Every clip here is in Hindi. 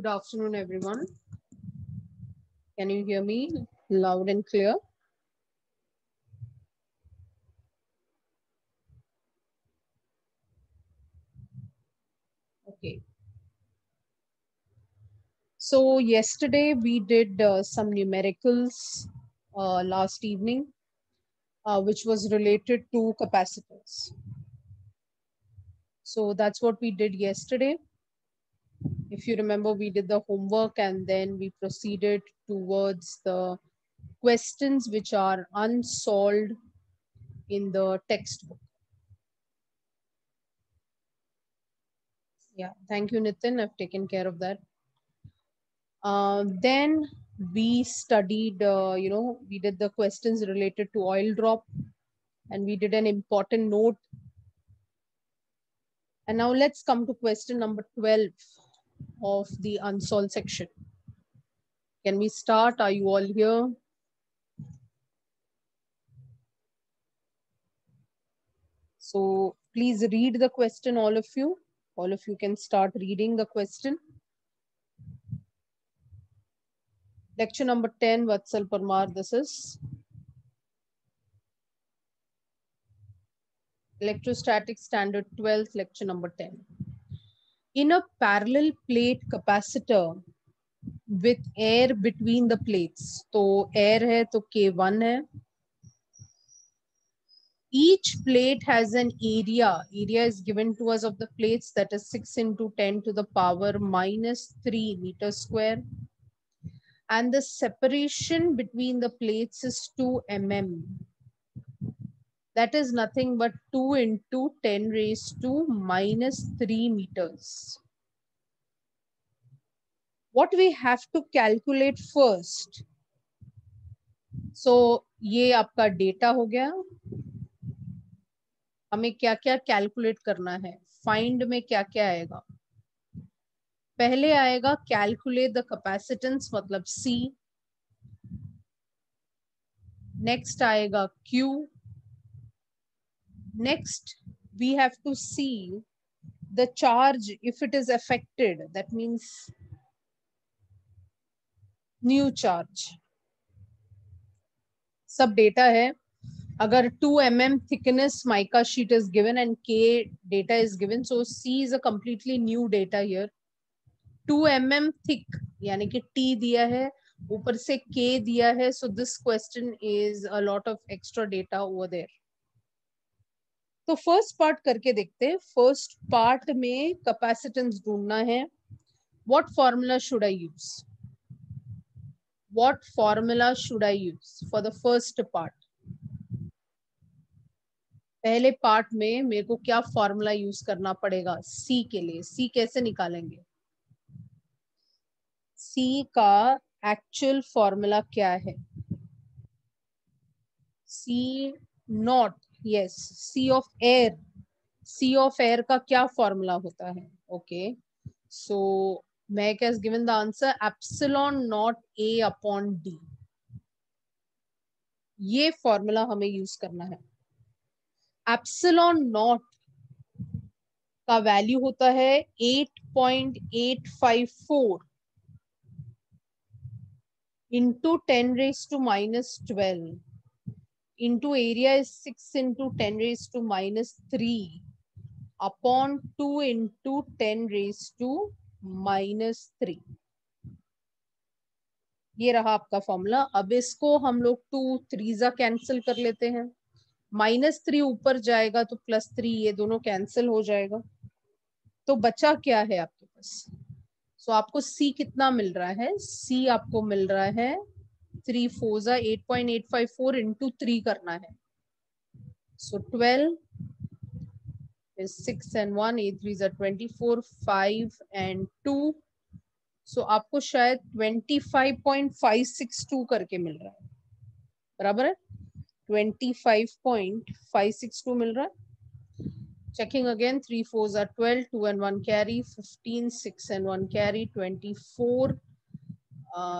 Good afternoon, everyone. Can you hear me loud and clear? Okay. So yesterday we did some numericals last evening, which was related to capacitors. So that's what we did yesterday. If you remember, we did the homework and then we proceeded towards the questions which are unsolved in the textbook. Yeah, thank you, Nitin. I've taken care of that. Then we studied, we did the questions related to oil drop and we did an important note. And now let's come to question number 12 of the unsolved section. Can we start? Are you all here? So please read the question, all of you. All of you can start reading the question. Lecture number 10, Vatsal Parmar, this is. Electrostatic Standard 12th, lecture number 10. In a parallel plate capacitor with air between the plates, तो air है तो K1 है. Each plate has an area. Area is given to us of the plates, that is 6 into 10 to the power minus 3 meters square. And the separation between the plates is 2 mm. That is nothing but 2 into 10 raised to minus 3 meters. What we have to calculate first. So ये आपका डेटा हो गया. हमें क्या क्या कैलकुलेट करना है. फाइंड में क्या क्या आएगा. पहले आएगा कैलकुलेट द कैपेसिटेंस, मतलब C. नेक्स्ट आएगा Q. Next we have to see the charge if it is affected, that means new charge. सब डेटा है. अगर 2 mm thickness mica sheet is given and K data is given, so C is a completely new data here. 2 mm thick यानी कि T दिया है, ऊपर से K दिया है, so this question is a lot of extra data over there. तो फर्स्ट पार्ट करके देखते हैं. फर्स्ट पार्ट में कैपेसिटेंस ढूंढना है. What formula should I use? What formula should I use for the first part? पहले पार्ट में मेरे को क्या फॉर्मूला यूज करना पड़ेगा C के लिए? C कैसे निकालेंगे? C का एक्चुअल फॉर्मूला क्या है? C not, yes, C of air. C of air का क्या फॉर्मूला होता है? Okay, so Mech has given the answer epsilon naught A upon D. ये फॉर्मूला हमें यूज करना है. एप्सिलॉन नॉट का वैल्यू होता है 8.854 into 10 raised to minus 12 into area is 6 into 10 raised to minus 3 upon 2 into 10 raised to minus 3. ये रहा आपका फॉर्मूला. अब इसको हम लोग 2 3 कैंसिल कर लेते हैं. -3 ऊपर जाएगा तो +3, ये दोनों कैंसिल हो जाएगा. तो बचा क्या है आपके पास? सो आपको C कितना मिल रहा है? C आपको मिल रहा है 3 4 8.854 into 3 करना है. सो 12 is 6 and 1, 8 3 are 24, 5 and 2. सो आपको शायद 25.562 करके मिल रहा है. बराबर है? 25.562 मिल रहा है. Checking again, 3 4s are 12, 2 and 1 carry, 15, 6 and 1 carry, 24.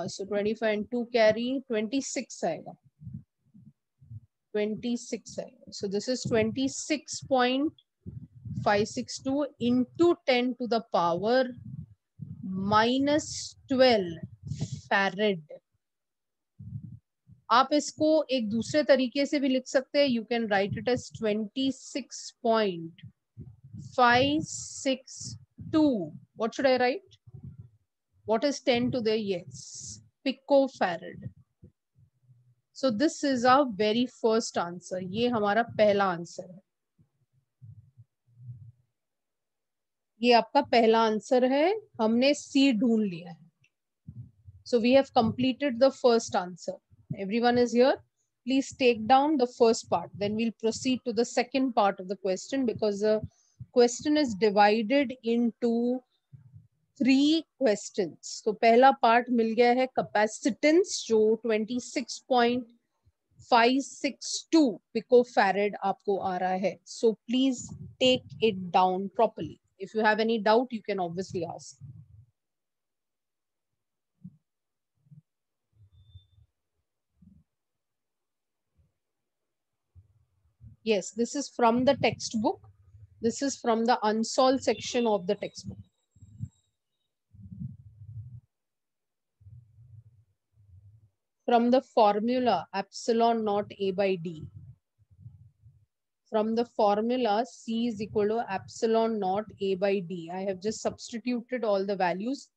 So 25 and 2 carry, 26 आएगा. 26 आएगा. So this is 26.562 into 10 to the power -12 farad. आप इसको एक दूसरे तरीके से भी लिख सकते हैं. You can write it as 26.562. What should I write? What is 10 to the yes? Picofarad. So this is our very first answer. ये हमारा पहला आंसर है. ये आपका पहला आंसर है. हमने C ढूंढ लिया है. So we have completed the first answer. Everyone is here. Please take down the first part. Then we'll proceed to the second part of the question, because the question is divided into 3 questions. तो पहला part मिल गया है capacitance, जो 26.562 picofarad आपको आ रहा है. So please take it down properly. If you have any doubt, you can obviously ask. Yes, this is from the textbook. This is from the unsolved section of the textbook. From the formula epsilon naught A by D. From the formula C is equal to epsilon naught A by D. I have just substituted all the values.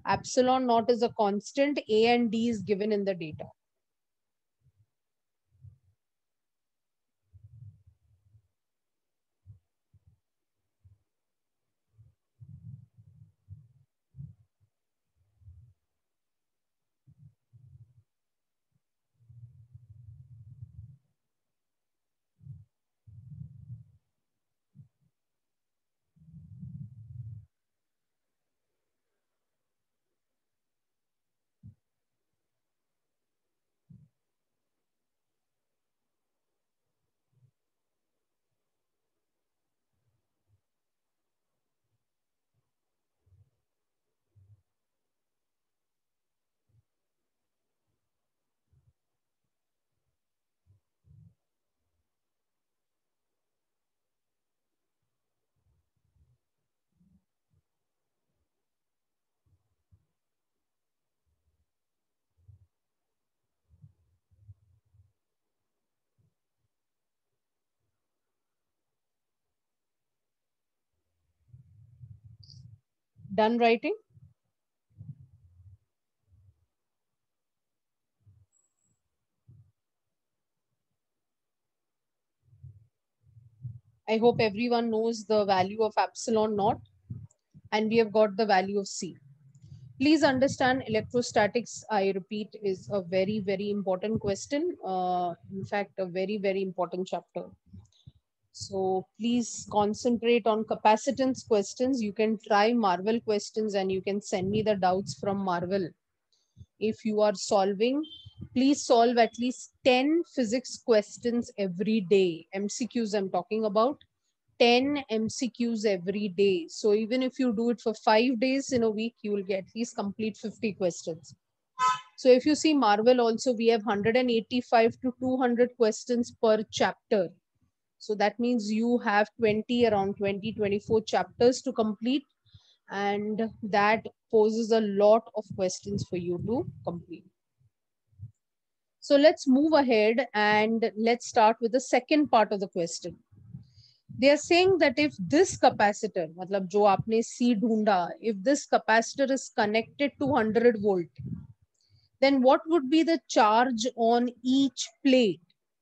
Epsilon naught is a constant. A and D is given in the data. Done writing? I hope everyone knows the value of epsilon naught, and we have got the value of C. Please understand, electrostatics, I repeat, is a very, very important question. In fact, a very, very important chapter. So please concentrate on capacitance questions. You can try Marvel questions and you can send me the doubts from Marvel. If you are solving, please solve at least 10 physics questions every day. MCQs I'm talking about. 10 MCQs every day. So even if you do it for 5 days in a week, you will get at least complete 50 questions. So if you see Marvel also, we have 185 to 200 questions per chapter. So that means you have around 20, 24 chapters to complete. And that poses a lot of questions for you to complete. So let's move ahead and let's start with the second part of the question. They are saying that if this capacitor, मतलब जो आपने C ढूंढा, if this capacitor is connected to 100 volt, then what would be the charge on each plate?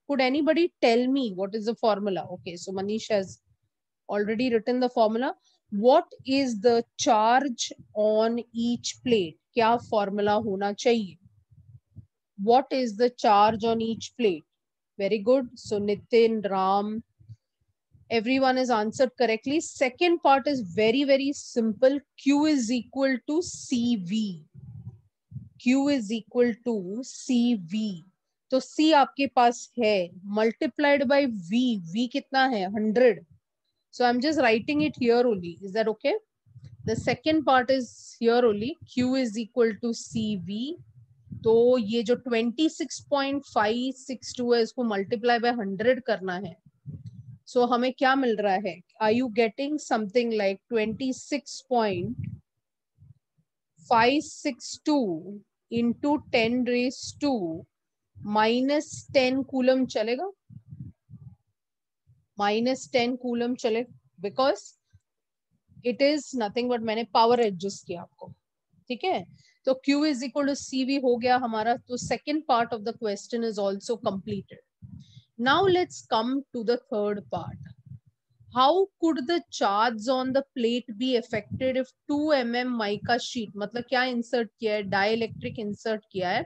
Could anybody tell me what is the formula? Okay, so Manish has already written the formula. What is the charge on each plate? क्या formula होना चाहिए? What is the charge on each plate? Very good. So Nitin, Ram, everyone has answered correctly. Second part is very, very simple. Q is equal to CV. Q is equal to CV. तो C आपके पास है, multiplied by V. V कितना है? 100. So I'm just writing it here only. Is that okay? The second part is here only. Q is equal to CV. तो ये जो 26.562 है, इसको multiply by 100 करना है. So हमें क्या मिल रहा है? Are you getting something like 26.562 562 into 10⁻⁻10 coulomb चलेगा? -10 कूलम चले, because it is nothing but मैंने पावर एडजस्ट किया आपको, ठीक है। तो Q is equal to CV हो गया हमारा। तो second part of the question is also completed. Now let's come to the third part. How could the charge on the plate be affected if 2 mm mica sheet, मतलब क्या इंसर्ट किया है, डाइलेक्ट्रिक इंसर्ट किया है,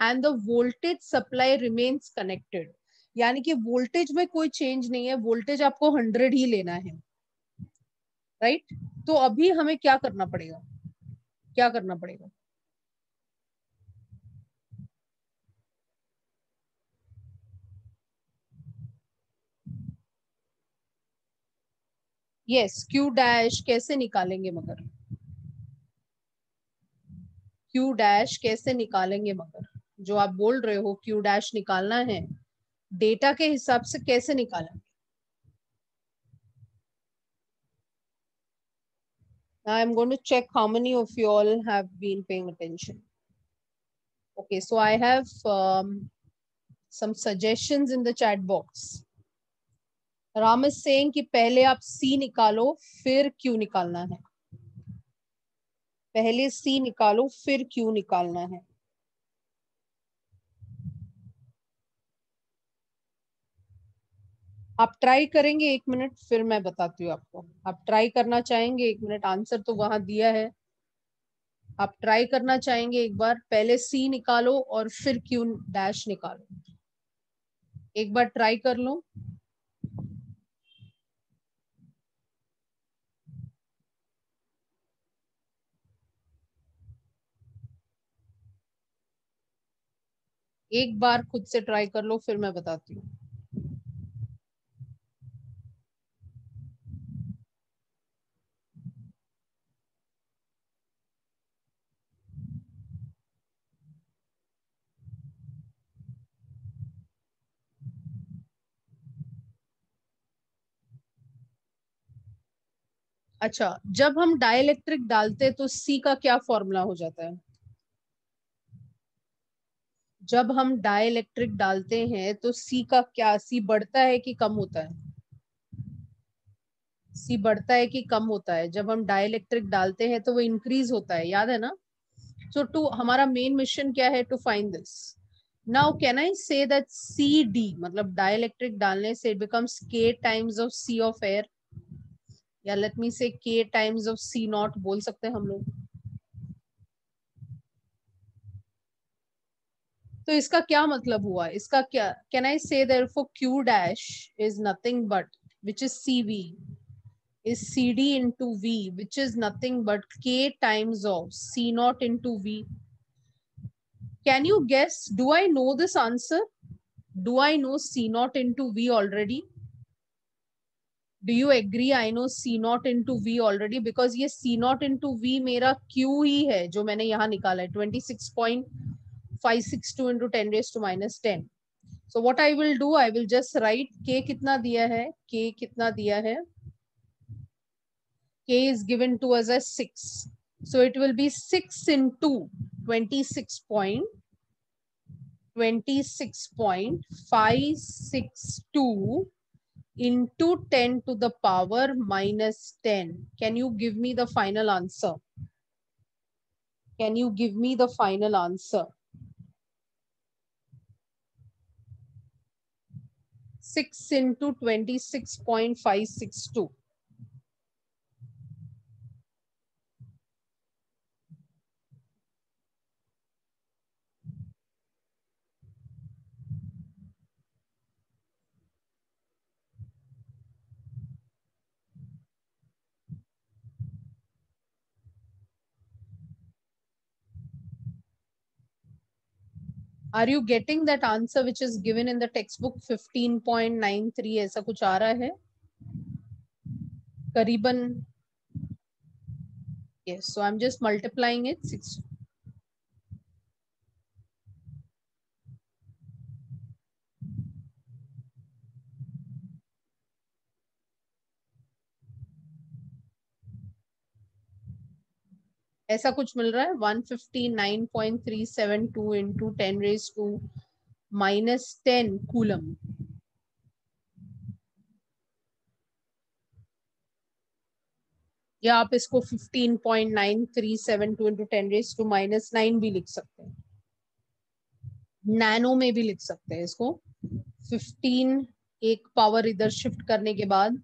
and the voltage supply remains connected, यानी कि वोल्टेज में कोई चेंज नहीं है, वोल्टेज आपको 100 ही लेना है, राइट। तो अभी हमें क्या करना पड़ेगा, क्या करना पड़ेगा? यस, Q डैश कैसे निकालेंगे मगर, Q डैश कैसे निकालेंगे मगर, जो आप बोल रहे हो Q डैश निकालना है, डेटा के हिसाब से कैसे निकालेंगे? I am going to check how many of you all have been paying attention. Okay, so I have some suggestions in the chat box. Ram is saying कि पहले आप C निकालो फिर Q निकालना है, पहले C निकालो फिर Q निकालना है। आप ट्राई करेंगे 1 मिनट, फिर मैं बताती हूँ आपको। आप ट्राई करना चाहेंगे 1 मिनट, आंसर तो वहां दिया है। आप ट्राई करना चाहेंगे एक बार, पहले C निकालो और फिर Q डैश निकालो, एक बार ट्राई कर लो। एक बार खुद से ट्राई कर लो, फिर मैं बताती हूँ। अच्छा, जब हम डाइलेक्ट्रिक डालते हैं तो C का क्या फॉर्मूला हो जाता है? जब हम डाइलेक्ट्रिक डालते हैं तो C का क्या, C बढ़ता है कि कम होता है? C बढ़ता है कि कम होता है? जब हम डाइलेक्ट्रिक डालते हैं तो वो इंक्रीज होता है, याद है ना। सो टू हमारा मेन मिशन क्या है, to find this. Now can I say that CD, मतलब डाइलेक्ट्रिक डालने से it becomes K times of C of air, या let me say K times of C not बोल सकते हैं हम लोग। तो इसका क्या मतलब हुआ, इसका क्या, कैन आई से therefore Q dash is nothing but, which is CV, is CD into V, which is nothing but K times of C naught into V. Can you guess, do I know this answer? Do I know C naught into V already? Do you agree I know C naught into V already? Because ये C naught into V मेरा Q ही है जो मैंने यहाँ निकाला है, 26.562 into 10⁻⁻10. So what I will do, I will just write K कितना दिया है, K कितना दिया है, K is given to us as 6. So it will be 6 into 26.562 into 10 to the power minus 10. Can you give me the final answer? Can you give me the final answer? 6 into 26.562. Are you getting that answer which is given in the textbook? 15.93 ऐसा कुछ आ रहा है करीबन। Yes, so I'm just multiplying it 6. ऐसा कुछ मिल रहा है 159.372 इंटू 10⁻⁻10 कूलम। या आप इसको 15.9372 इंटू 10⁻⁻9 भी लिख सकते हैं, नैनो में भी लिख सकते हैं इसको। 15 एक पावर इधर शिफ्ट करने के बाद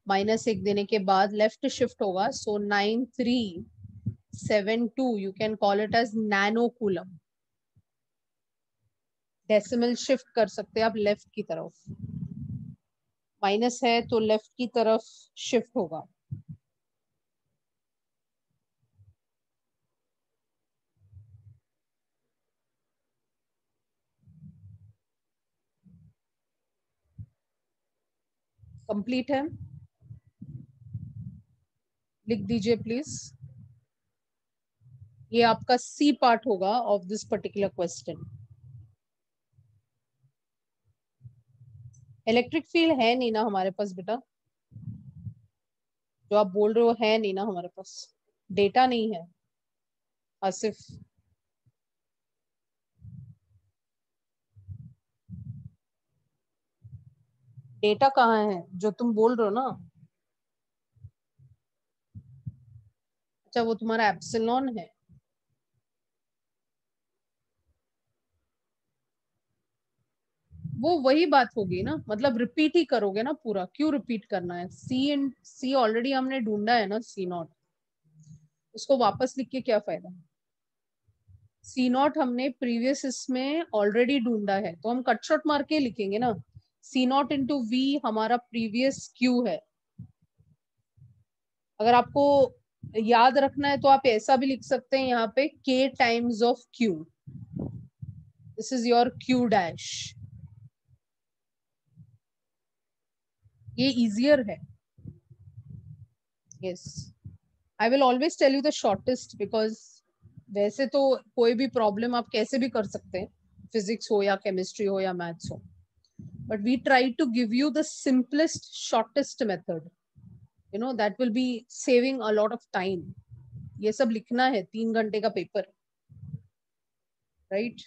-1 देने के बाद लेफ्ट शिफ्ट होगा, so 9372 you can call it as nano coulomb. Decimal shift कर सकते हैं आप लेफ्ट की तरफ, माइनस है तो लेफ्ट की तरफ शिफ्ट होगा। कंप्लीट है, लिख दीजिए प्लीज। ये आपका सी पार्ट होगा of this particular question. Electric field है नहीं ना हमारे पास बेटा, जो आप बोल रहे हो है नहीं ना हमारे पास, डेटा नहीं है आसिफ। डेटा कहाँ है जो तुम बोल रहे हो ना? अच्छा वो तुम्हारा एप्सिलॉन है। वो वही बात होगी ना, मतलब रिपीट ही करोगे ना पूरा, क्यों रिपीट करना है? सी एंड सी ऑलरेडी हमने ढूंढा है ना, सी नॉट, उसको वापस लिख के क्या फायदा? सी नॉट हमने प्रीवियस इसमें ऑलरेडी ढूंढा है, तो हम कट शॉर्ट मार के लिखेंगे ना। सी नॉट इंटू वी हमारा प्रीवियस क्यू है। अगर आपको याद रखना है तो आप ऐसा भी लिख सकते हैं यहाँ पे, k times of q, this is your q dash. ये इजियर है। Yes, I will always tell you the shortest, because वैसे तो कोई भी प्रॉब्लम आप कैसे भी कर सकते हैं, फिजिक्स हो या केमिस्ट्री हो या मैथ्स हो, but we try to give you the simplest shortest method, you know, that will be saving a lot of time। ये सब लिखना है 3 घंटे का पेपर, right?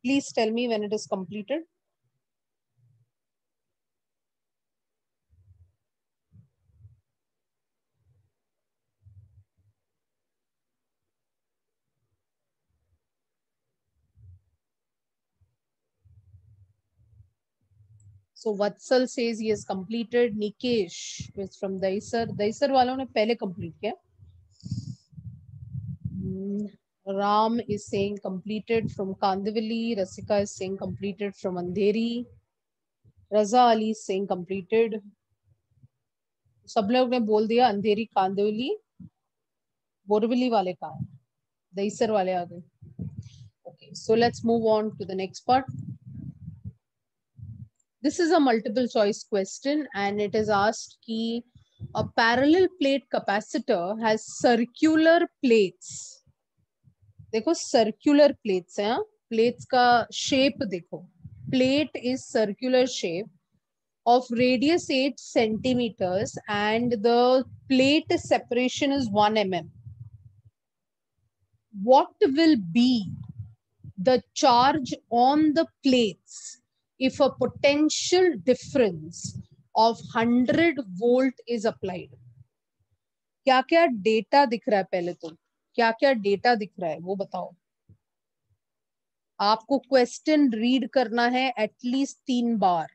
Please tell me when it is completed। So Vatsal says he has completed. Nikesh is from Daisar। Daisar वालों ने पहले complete किया। Ram is saying completed from Kandivali। Rasika is saying completed from Andheri। Raza Ali is saying completed। सब लोग ने बोल दिया अंधेरी, कांदिवली, बोरवली वाले कहाँ हैं? दहीसर वाले आ गए। Okay, so let's move on to the next part। This is a multiple choice question and it is asked कि a parallel plate capacitor has circular plates। देखो circular plates हैं, plates का shape देखो, plate is circular shape of radius 8 centimeters and the plate separation is 1 mm। What will be the charge on the plates if a potential difference of 100 volt is applied? क्या क्या डेटा दिख रहा है, पहले तो क्या क्या डेटा दिख रहा है वो बताओ। आपको क्वेश्चन रीड करना है एटलीस्ट 3 बार।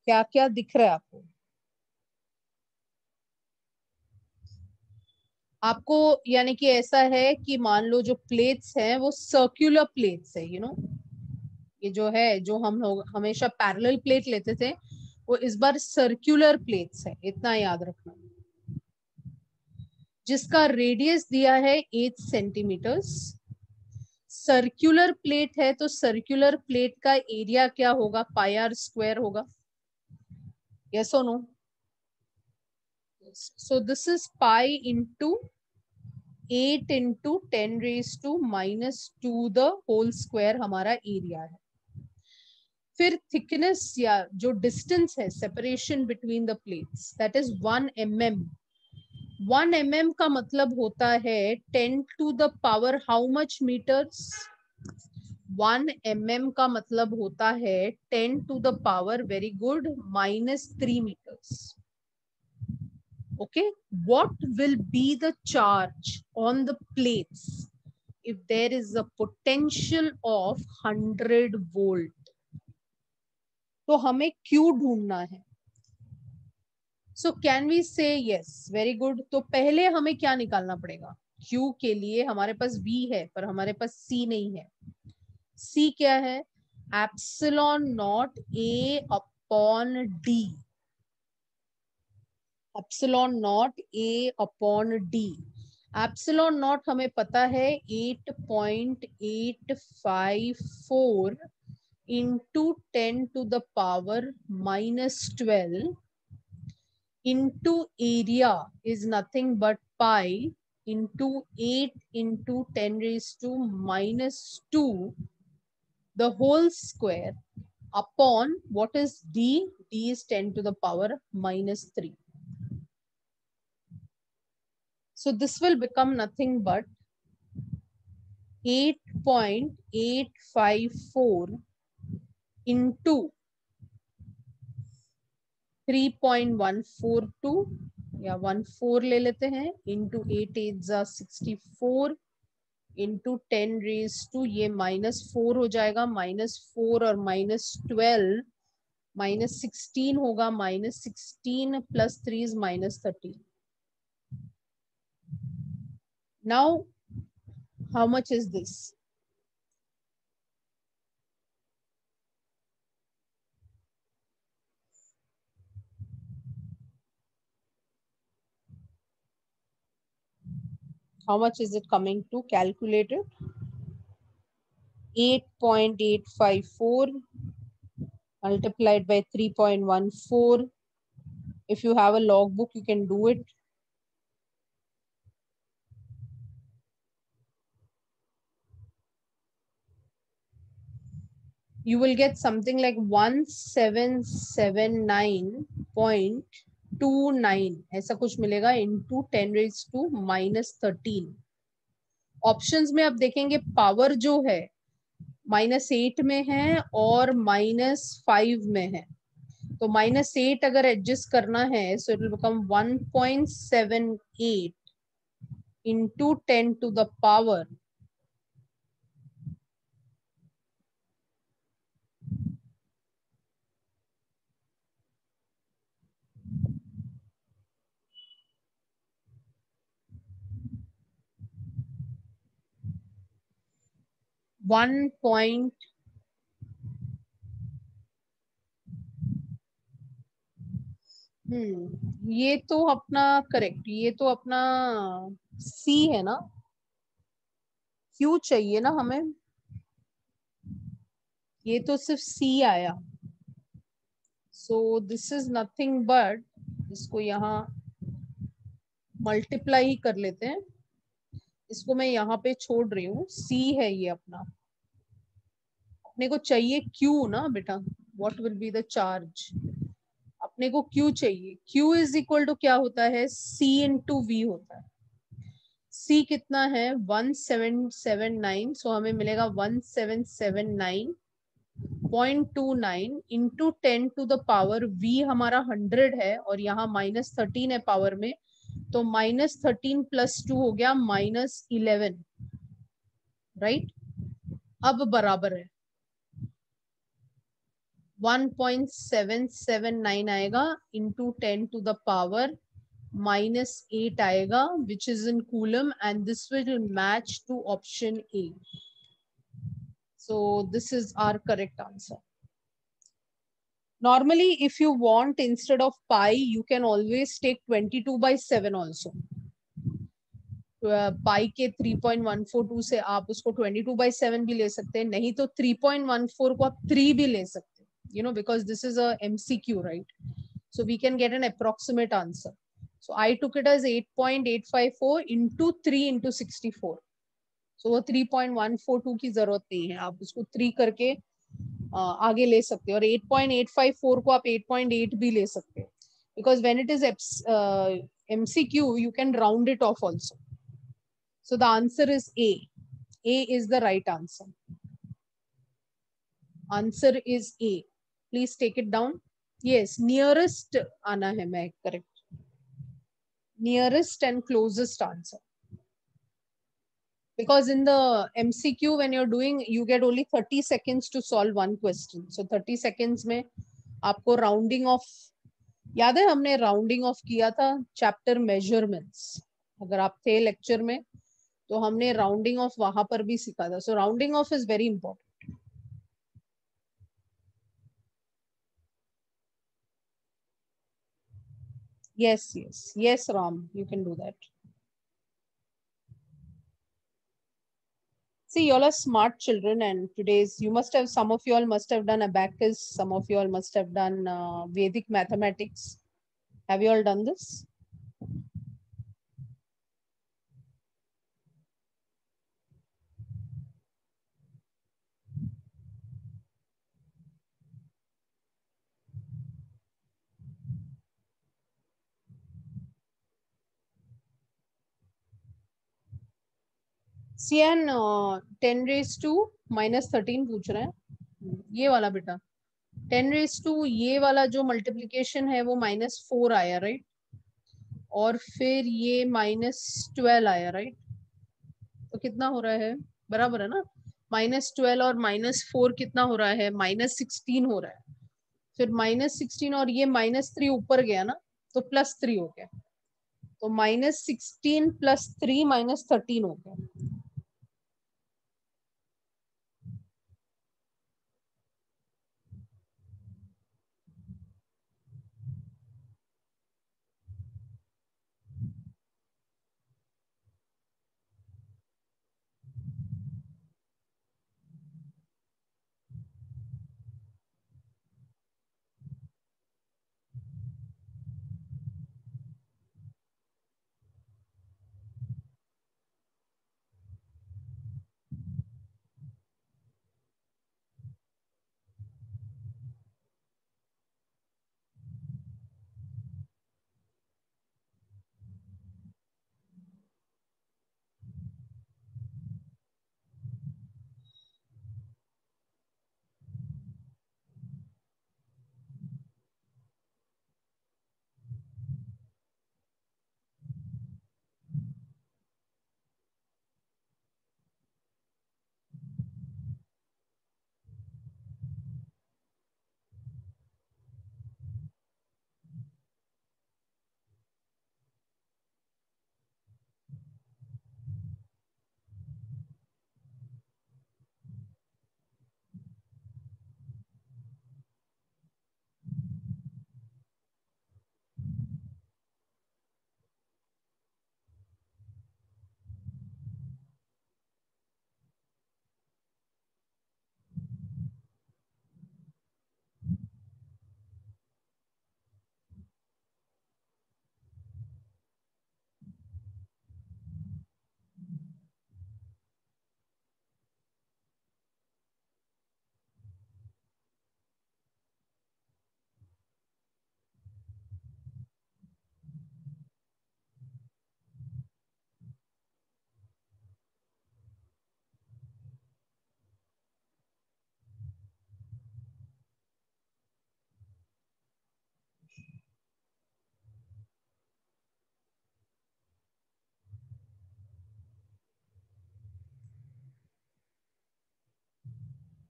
क्या क्या दिख रहा है आपको? आपको यानी कि ऐसा है कि मान लो जो प्लेट्स हैं वो सर्कुलर प्लेट्स है, यू नो, ये जो है, जो हम लोग हमेशा पैरेलल प्लेट लेते थे वो इस बार सर्कुलर प्लेट्स है, इतना याद रखना। जिसका रेडियस दिया है 8 सेंटीमीटर्स। सर्कुलर प्लेट है तो सर्कुलर प्लेट का एरिया क्या होगा? पाई आर स्क्वायर होगा। यस और no? So this is pi into 8 into 10⁻⁻² the whole square हमारा एरिया है। फिर थिकनेस या जो डिस्टेंस है separation between the plates that is 1 mm. 1 mm का मतलब होता है 10 to the power how much meters. 1 mm का मतलब होता है 10 to the power, very good, -3 meters. Okay, what will be the charge on the plates if there is a potential of 100 volt? तो हमें Q ढूंढना है. So can we say yes? Very good. तो पहले हमें क्या निकालना पड़ेगा? Q के लिए हमारे पास V है पर हमारे पास C नहीं है. C क्या है? Epsilon not A upon D. Epsilon not A upon D. Epsilon not हमें पता है 8.854 into 10 to the power -12 into area is nothing but pi into 8 into 10 raised to -2 the whole square upon what is D? D is 10 to the power -3. So this will become nothing but 8.854 into 3.142 या 14 ले लेते हैं into 8 8 64 into 10 रेज टू ये -4 हो जाएगा. -4 और -12 -16 होगा. -16 plus 3 is -13. Now how much is this? How much is it coming to? Calculate it. 8.854 multiplied by 3.14. If you have a logbook, you can do it. You will get something like 1779.29 ऐसा कुछ मिलेगा into 10 raised to -13. ऑप्शंस में आप देखेंगे पावर जो है -8 में है और -5 में है. तो -8 अगर एडजस्ट करना है so it will become 1.78 into 10 to the power ये तो अपना करेक्ट. ये तो अपना C है ना. Q चाहिए ना हमें. ये तो सिर्फ C आया. सो दिस इज नथिंग बट इसको यहाँ मल्टीप्लाई ही कर लेते हैं. इसको मैं यहाँ पे छोड़ रही हूँ. C है ये अपना. अपने को चाहिए Q ना बेटा. What will be the charge? अपने को Q चाहिए. Q इज इक्वल टू क्या होता है? C इंटू V होता है. C कितना है? 1779. सो हमें मिलेगा 1779.29 into 10 to the power V हमारा 100 है और यहाँ -13 है पावर में. तो -13 + 2 हो गया -11. राइट. अब बराबर है 1.779 आएगा इंटू 10 टू द पावर -8 आएगा which is in coulomb and this will match to option A. So this is our correct answer. Normally if you want instead of pi you can always take 22/7 also. पाई के 3.142 से आप उसको 22/7 भी ले सकते हैं. नहीं तो 3.14 को आप 3 भी ले सकते हैं. You know, because this is a MCQ, right? So we can get an approximate answer. So I took it as 8.854 into 3 into 64. So वो 3.142 की जरूरत नहीं है. आप उसको 3 करके आगे ले सकते हो, और 8.854 को आप 8.8 भी ले सकते हो, because when it is MCQ you can round it off also. So the answer is A. A is the right answer. Answer is A. Please take it down. Yes, nearest आना है मैं, correct. Nearest and closest answer. Because in the MCQ when you're doing, you get only 30 seconds to solve one question. So 30 seconds में आपको rounding off, याद है हमने rounding off किया था chapter measurements. अगर आप थे lecture में तो हमने rounding off वहां पर भी सीखा था. So rounding off is very important. Yes, Ram, you can do that. See, you all are smart children, and today's you must have, some of you all must have done abacus, some of you all must have done Vedic mathematics. Have you all done this? Cian 10 raised to minus 13 पूछ रहे हैं, ये वाला बेटा 10 raised to ये वाला जो मल्टीप्लीकेशन है वो -4 आया, राइट, और फिर ये -12 आया, राइट, तो कितना हो रहा है, बराबर है ना, -12 और -4 कितना हो रहा है, -16 हो रहा है, फिर -16 और ये -3 ऊपर गया ना, तो +3 हो गया, तो -16 + 3 -13 हो गया.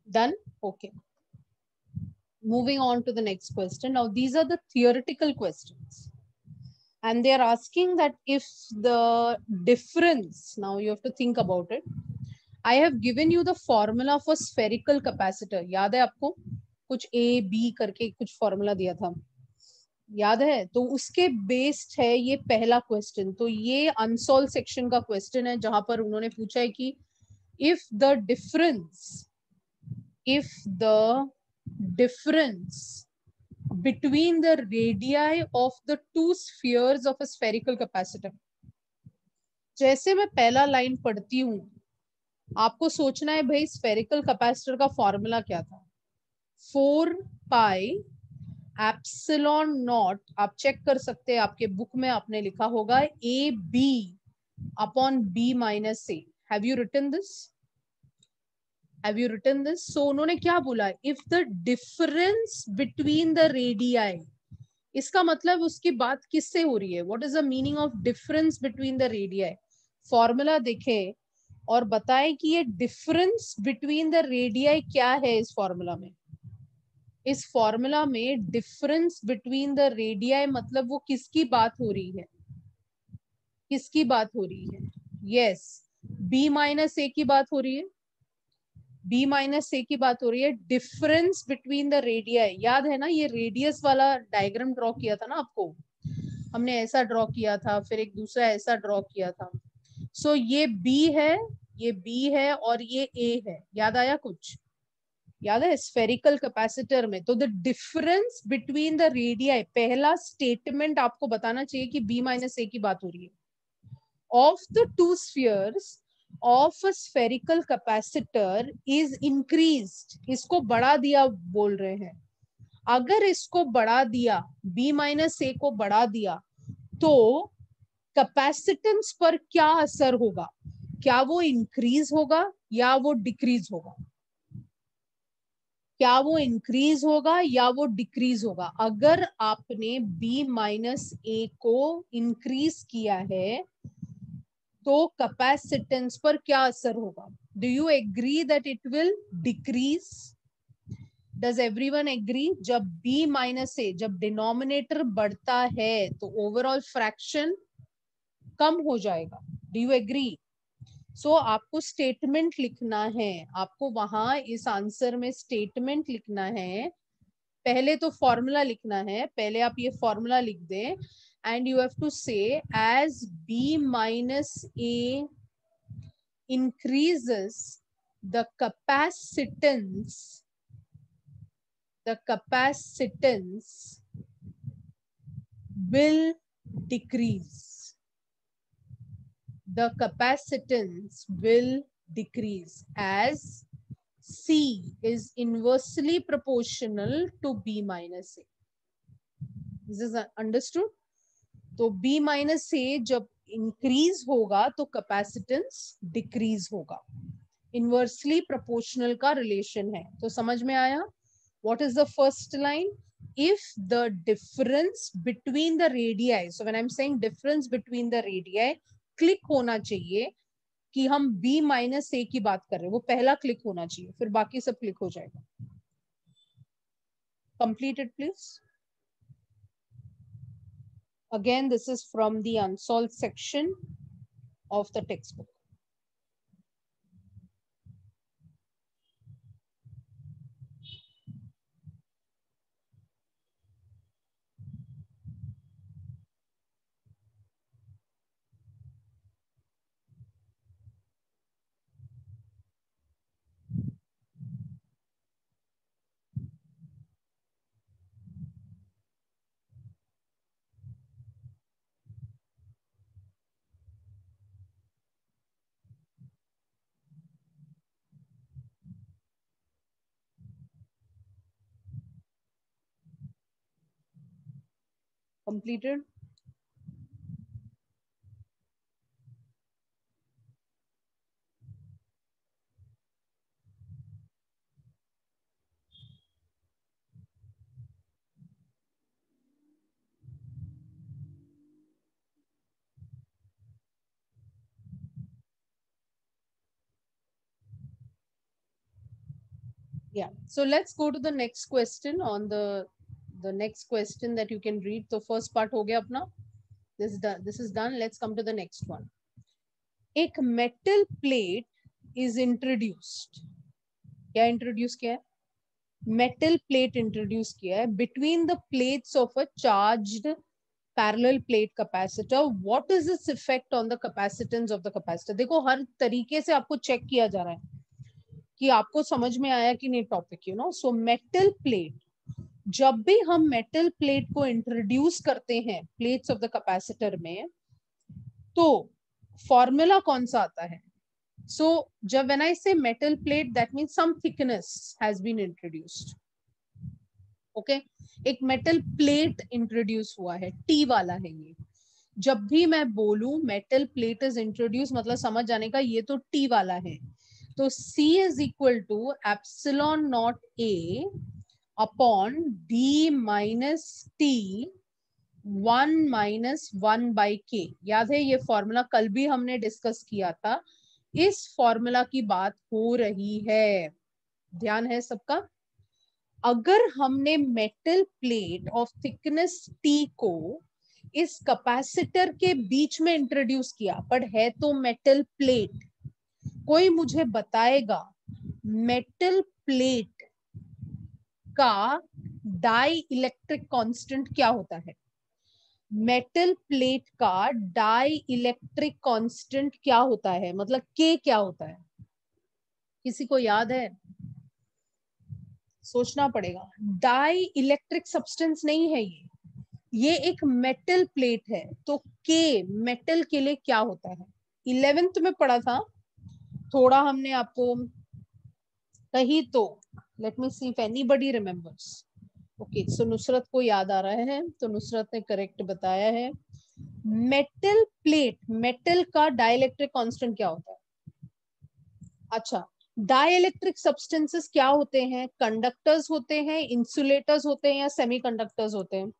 Done? Okay. Moving on to the next question. Now, these are the theoretical questions. And they are asking that if the difference, now you have to think about it. I have given you the formula for spherical capacitor. याद है आपको? कुछ A, B करके कुछ formula दिया था. याद है? तो उसके बेस्ड है ये पहला क्वेश्चन. तो ये अनसॉल्व सेक्शन का क्वेश्चन है जहां पर उन्होंने पूछा है कि if the difference between the radii of the two spheres of a spherical capacitor. जैसे मैं पहला लाइन पढ़ती हूँ, आपको सोचना है भाई स्फेरिकल कैपेसिटर का फॉर्मूला क्या था. 4 पाई एप्सिलॉन नॉट, आप चेक कर सकते हैं आपके बुक में आपने लिखा होगा A B upon B minus A. Have you written this? Have you written this? So उन्होंने क्या बोला, if the difference between the radii, इसका मतलब उसकी बात किससे हो रही है? What is the meaning of difference between the radii? Formula देखें और बताएं कि ये डिफरेंस बिटवीन द रेडियाई क्या है इस फॉर्मूला में. इस फॉर्मूला में डिफरेंस बिटवीन द रेडियाई मतलब वो किसकी बात हो रही है? किसकी बात हो रही है? यस, बी माइनस ए की बात हो रही है. बी माइनस ए की बात हो रही है. डिफरेंस बिटवीन द रेडियाई, याद है ना, ये रेडियस वाला डायग्राम ड्रॉ किया था ना आपको, हमने ऐसा ड्रॉ किया था, फिर एक दूसरा ऐसा ड्रॉ किया था. सो ये बी है, ये बी है और ये ए है. याद आया कुछ? याद है स्फेरिकल कैपेसिटर में. तो the difference between the radii, पहला स्टेटमेंट आपको बताना चाहिए कि बी माइनस ए की बात हो रही है. Of the two spheres of a spherical capacitor is increased, इसको बढ़ा दिया बोल रहे हैं. अगर इसको बढ़ा दिया, बी माइनस ए को बढ़ा दिया, तो कैपेसिटेंस पर क्या असर होगा? क्या वो इंक्रीज होगा या वो डिक्रीज होगा? क्या वो इंक्रीज होगा या वो डिक्रीज होगा? अगर आपने बी माइनस ए को इंक्रीज किया है तो कैपेसिटेंस पर क्या असर होगा? Do you agree that it will decrease? Does everyone agree? जब b माइनस ए, जब डिनोमिनेटर बढ़ता है तो ओवरऑल फ्रैक्शन कम हो जाएगा. Do you agree? सो आपको स्टेटमेंट लिखना है, आपको वहां इस आंसर में स्टेटमेंट लिखना है. पहले तो फॉर्मूला लिखना है, पहले आप ये फॉर्मूला लिख दें. And you have to say as b minus A increases the capacitance will decrease. The capacitance will decrease as C is inversely proportional to B minus A. This is understood? तो B minus A जब इंक्रीज होगा तो कैपेसिटेंस डिक्रीज होगा. इनवर्सली प्रोपोर्शनल का रिलेशन है. तो समझ में आया? What is the first line? If the difference between the radii, so when I am saying difference between the radii, click होना चाहिए कि हम B माइनस ए की बात कर रहे हैं, वो पहला क्लिक होना चाहिए, फिर बाकी सब क्लिक हो जाएगा. Completed please. Again, this is from the unsolved section of the textbook. Completed? Yeah. So let's go to the next question on the next question that you can read. So first part हो गया अपना. This is done. Let's come to the next one. एक metal plate is introduced. क्या introduce किया है? Metal plate introduce किया है between the plates of a charged parallel plate capacitor. What is its effect on the capacitance of the capacitor? देखो हर तरीके से आपको चेक किया जा रहा है कि आपको समझ में आया कि नहीं topic. You know, so metal plate, जब भी हम मेटल प्लेट को इंट्रोड्यूस करते हैं प्लेट्स ऑफ द कैपेसिटर में, तो फॉर्मूला कौन सा आता है? सो जब when I say metal plate, that means some thickness has been introduced. Okay एक मेटल प्लेट इंट्रोड्यूस हुआ है, टी वाला है ये। जब भी मैं बोलूं मेटल प्लेट इज इंट्रोड्यूस, मतलब समझ जाने का ये तो टी वाला है। तो C is equal to epsilon not A upon D minus T 1 minus 1 by K. याद है ये फॉर्मूला कल भी हमने डिस्कस किया था, इस फॉर्मूला की बात हो रही है, ध्यान है सबका। अगर हमने metal plate of thickness T को इस कैपेसिटर के बीच में इंट्रोड्यूस किया, बट है तो मेटल प्लेट, कोई मुझे बताएगा मेटल प्लेट का डाई इलेक्ट्रिक कांस्टेंट क्या होता है? मेटल प्लेट का डाई इलेक्ट्रिक कांस्टेंट क्या होता है, मतलब के क्या होता है? किसी को याद है? सोचना पड़ेगा। डाई इलेक्ट्रिक सब्सटेंस नहीं है ये एक मेटल प्लेट है। तो के मेटल के लिए क्या होता है? 11th में पढ़ा था, थोड़ा हमने आपको कही तो, let me see if anybody remembers. Okay so Nusrat को याद आ रहा है, तो नुसरत ने करेक्ट बताया है। मेटल प्लेट, मेटल का डाइलेक्ट्रिक कांस्टेंट क्या होता है? अच्छा, डाइलेक्ट्रिक सब्सटेंसेस क्या होते हैं? कंडक्टर्स होते हैं, इंसुलेटर्स होते हैं, या सेमीकंडक्टर्स होते हैं?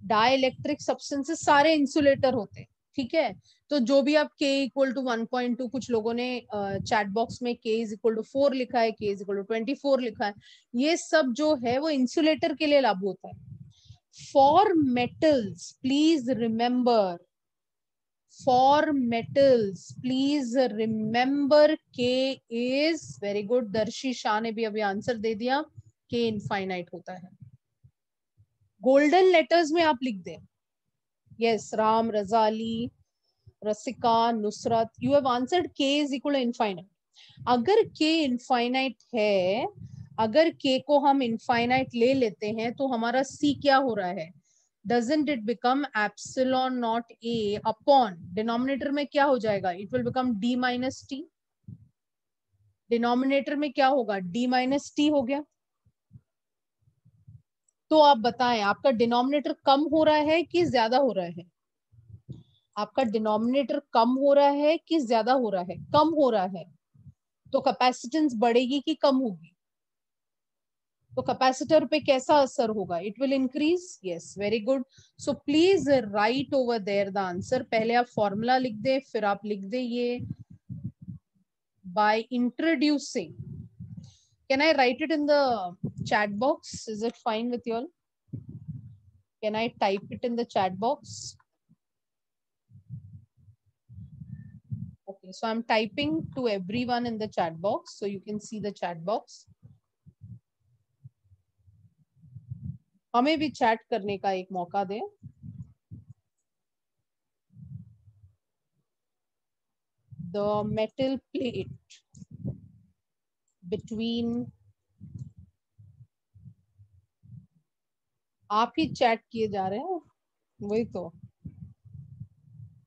डाइलेक्ट्रिक सब्सटेंसेस सारे इंसुलेटर होते हैं, ठीक है। तो जो भी आप K इक्वल टू 1.2, कुछ लोगों ने चैट बॉक्स में K इज इक्वल टू 4 लिखा है, K इज इक्वल टू 24 लिखा है, ये सब जो है वो इंसुलेटर के लिए लागू होता है। For metals please remember, for metals please remember K is, very good, दर्शी शाह ने भी अभी आंसर दे दिया, K इनफाइनाइट होता है। गोल्डन लेटर्स में आप लिख दें, yes Ram, Rajali, Rasika, Nusrat, you have answered K is equal to infinite. अगर K इनफाइनाइट है, अगर K को हम इनफाइनाइट ले लेते हैं, तो हमारा C क्या हो रहा है? Doesn't it become epsilon not A upon, denominator में क्या हो जाएगा? It will become D minus T। Denominator में क्या होगा? D minus T हो गया। तो आप बताएं आपका डिनोमिनेटर कम हो रहा है कि ज्यादा हो रहा है? आपका डिनोमिनेटर कम हो रहा है कि ज्यादा हो रहा है? कम हो रहा है। तो कैपेसिटेंस बढ़ेगी कि कम होगी? तो कैपेसिटर पे कैसा असर होगा? It will increase, yes, very good. So please write over there the answer. पहले आप फॉर्मूला लिख दे, फिर आप लिख दे ये by introducing. Can I right it in the chat box? Is it fine with you all? Can I type it in the chat box? Okay, so I'm typing to everyone in the chat box, so you can see the chat box. हमें भी चैट करने का एक मौका दें। The metal plate between, आप ही चैट किए जा रहे हैं, वही तो।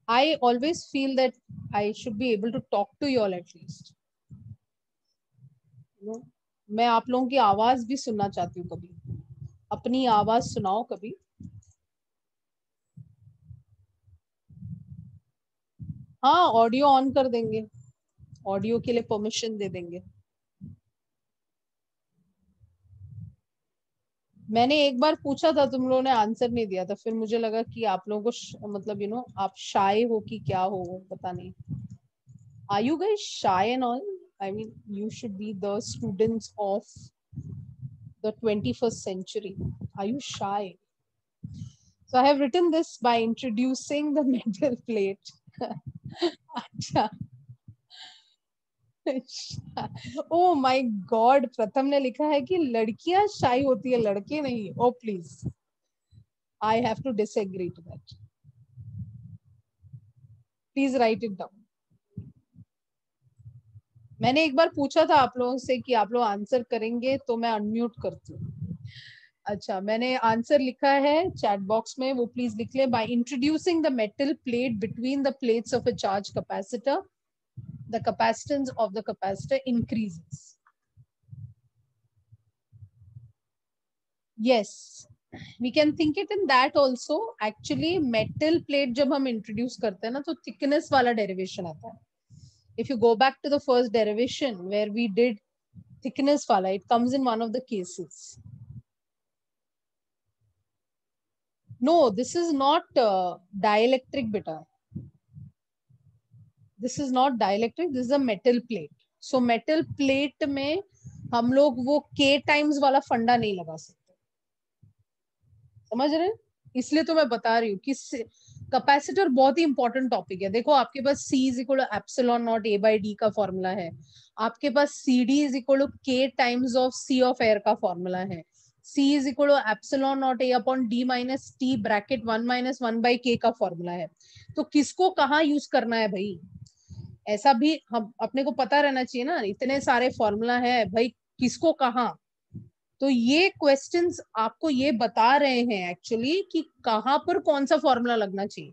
I always feel that I should be able to talk to you all at least. मैं आप लोगों की आवाज भी सुनना चाहती हूँ, कभी अपनी आवाज सुनाओ कभी। हाँ ऑडियो ऑन कर देंगे, ऑडियो के लिए परमिशन दे देंगे। मैंने एक बार पूछा था, तुम लोगों ने आंसर नहीं दिया था, फिर मुझे लगा कि आप लोगों को मतलब आप शाय हो कि क्या हो, पता नहीं। Are you guys shy and all? I mean, you should be the students of the 21st century. Are you shy? So I have written this by introducing the metal plate. अच्छा। Oh my God, प्रथम ने लिखा है कि लड़कियां शाई होती है, लड़के नहीं। Oh please, I have to disagree to that. Please write it down. मैंने एक बार पूछा था आप लोगों से कि आप लोग आंसर करेंगे तो मैं अनम्यूट करती हूँ। अच्छा, मैंने आंसर लिखा है चैट बॉक्स में, वो प्लीज लिख ले। By introducing the metal plate between the plates of a charge capacitor, the capacitance of the capacitor increases. yes, we can think it in that also. Actually metal plate जब हम introduce करते हैं ना तो thickness वाला derivation आता है. If you go back to the first derivation where we did thickness wala, it comes in one of the cases. No, this is not dielectric beta. This is not dielectric, this is a metal plate. So metal plate में हम लोग वो k times वाला फंडा नहीं लगा सकते. समझ रहे हैं? इसलिए तो मैं बता रही हूँ कि कैपेसिटर बहुत ही इंपॉर्टेंट टॉपिक है. देखो आपके पास C is equal to epsilon not A by D का फॉर्मूला है. आपके पास CD is equal to K times of C of air का फॉर्मूला है. C is equal to epsilon not A upon D minus T bracket 1 minus 1 by K का फॉर्मूला है. तो किसको कहाँ यूज करना है भाई, ऐसा भी हम अपने को पता रहना चाहिए ना. इतने सारे फॉर्मूला है भाई, किसको कहाँ. तो ये क्वेश्चंस आपको ये बता रहे हैं एक्चुअली कि कहां पर कौन सा फॉर्मूला लगना चाहिए.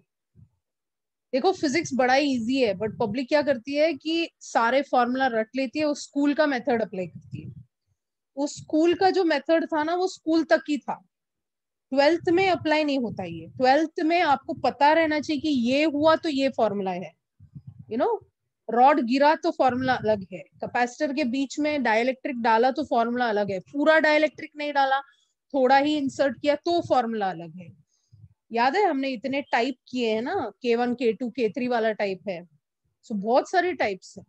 देखो फिजिक्स बड़ा ही इजी है, बट पब्लिक क्या करती है कि सारे फॉर्मूला रट लेती है, उस स्कूल का मेथड अप्लाई करती है. उस स्कूल का जो मेथड था ना वो स्कूल तक ही था, 12th में अप्लाई नहीं होता. ये 12th में आपको पता रहना चाहिए कि ये हुआ तो ये फॉर्मूला है. यू नो, रॉड गिरा तो फॉर्मूला अलग है, कैपेसिटर के बीच में डाइलेक्ट्रिक डाला तो फॉर्मूला अलग है, पूरा डाइलेक्ट्रिक नहीं डाला थोड़ा ही इंसर्ट किया तो फॉर्मूला अलग है. याद है हमने इतने टाइप किए हैं ना, K1 K2 K3 वाला टाइप है. सो बहुत सारे टाइप्स है.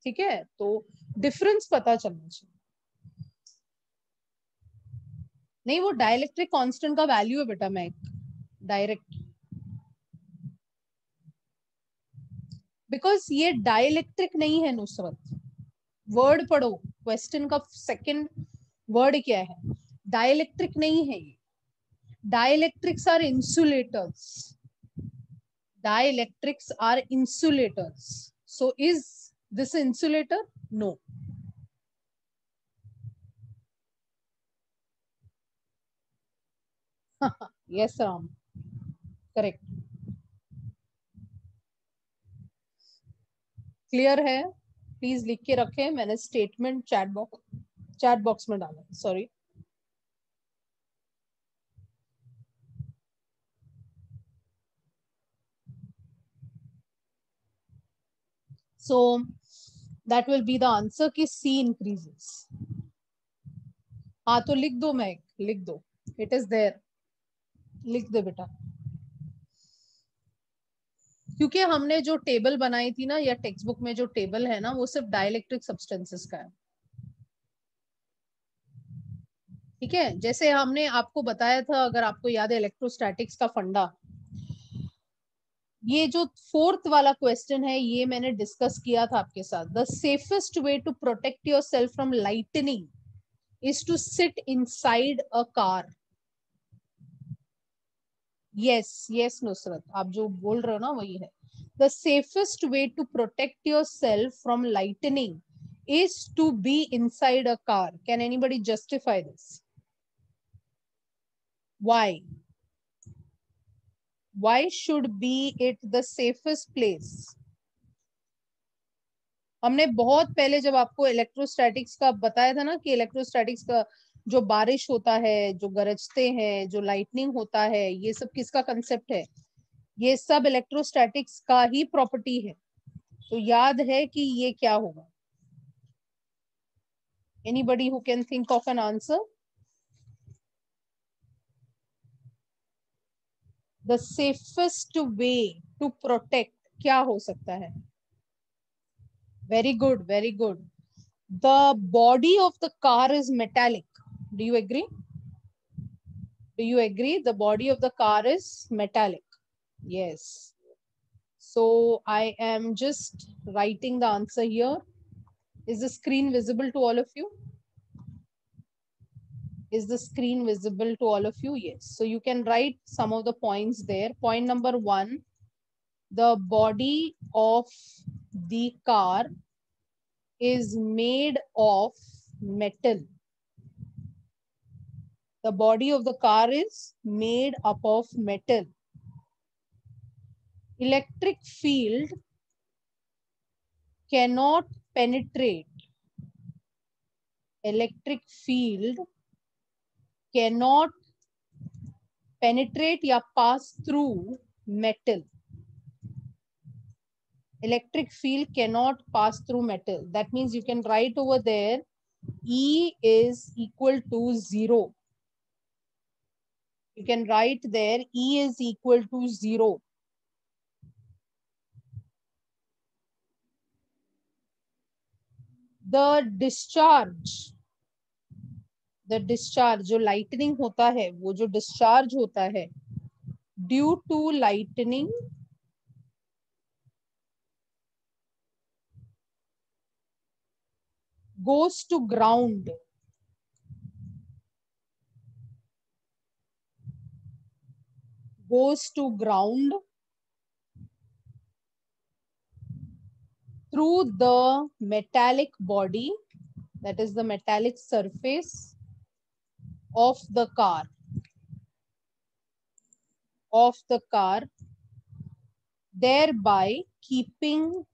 ठीक है, तो डिफरेंस पता चलना चाहिए. नहीं, वो डाइलेक्ट्रिक कांस्टेंट का वैल्यू है बेटा, मैं डायरेक्ट, बिकॉज ये डाइलेक्ट्रिक नहीं है नुसरत. वर्ड पढ़ो, क्वेश्चन का सेकंड वर्ड क्या है. डाइलेक्ट्रिक नहीं है ये. Dielectrics are insulators. Dielectrics are insulators. So is this insulator? No. Yes, Ram. Correct. Clear है? प्लीज लिख के रखें, मैंने स्टेटमेंट चैट बॉक्स में डाला. Sorry. So that will be the answer कि C increases. हाँ तो लिख दो, मैं लिख दो, इट इज देयर, लिख दे बेटा. क्योंकि हमने जो टेबल बनाई थी ना, या टेक्स्ट बुक में जो टेबल है ना, वो सिर्फ डाइलेक्ट्रिक सब्सटेंसेस का है. ठीक है, जैसे हमने आपको बताया था, अगर आपको याद है इलेक्ट्रोस्टैटिक्स का फंडा, ये जो फोर्थ वाला क्वेश्चन है ये मैंने डिस्कस किया था आपके साथ. The safest way to protect yourself from lightning is to sit inside a car. Yes yes Nusrat, आप जो बोल रहे हो ना वही है. The safest way to protect yourself from lightning is to be inside a car. Can anybody justify this? Why should be it the safest place? हमने बहुत पहले जब आपको इलेक्ट्रोस्टैटिक्स का बताया था ना कि इलेक्ट्रोस्टैटिक्स का जो बारिश होता है, जो गरजते हैं, जो लाइटनिंग होता है, ये सब किसका कंसेप्ट है? ये सब इलेक्ट्रोस्टैटिक्स का ही प्रॉपर्टी है. तो याद है कि ये क्या होगा? Anybody who can think of an answer? The safest way to protect क्या हो सकता है? Very good, very good. The body of the car is metallic. Do you agree? Do you agree? The body of the car is metallic. Yes. So I am just writing the answer here. Is the screen visible to all of you? Is the screen visible to all of you? Yes. So you can write some of the points there. Point number 1, the body of the car is made of metal. The body of the car is made up of metal. Electric field cannot penetrate. Electric field cannot penetrate या pass through metal. Electric field cannot pass through metal. That means you can write over there E is equal to 0. You can write there E is equal to 0. The discharge जो lightning होता है, वो जो discharge होता है due to lightning goes to ground. Through the metallic body, that is the metallic surface of the car, thereby keeping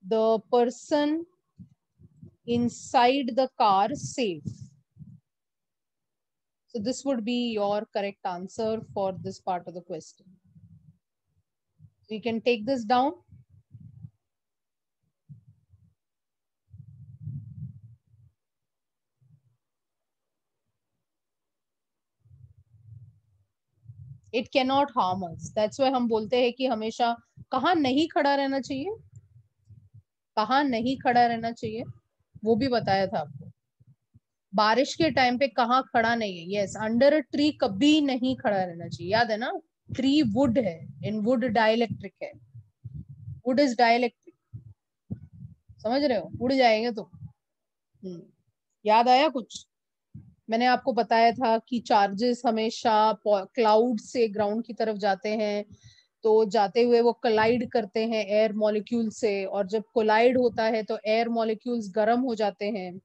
the person inside the car safe. So this would be your correct answer for this part of the question. So you can take this down. It cannot harm us. That's why हम बोलते हैं कि हमेशा कहाँ नहीं खड़ा रहना चाहिए, कहाँ नहीं खड़ा रहना चाहिए, वो भी बताया था आपको. बारिश के टाइम पे कहाँ खड़ा नहीं है. यस, अंडर अ ट्री कभी नहीं खड़ा रहना चाहिए. याद है ना, ट्री वुड है, इन वुड डाइलेक्ट्रिक है. Would is dielectric. समझ रहे हो, उड़ जाएंगे तो. याद आया कुछ? मैंने आपको बताया था कि चार्जेस हमेशा क्लाउड से ग्राउंड की तरफ जाते हैं, तो जाते हुए वो कोलाइड करते हैं एयर मॉलिक्यूल से, और जब कोलाइड होता है तो एयर मॉलिक्यूल्स गर्म हो जाते हैं,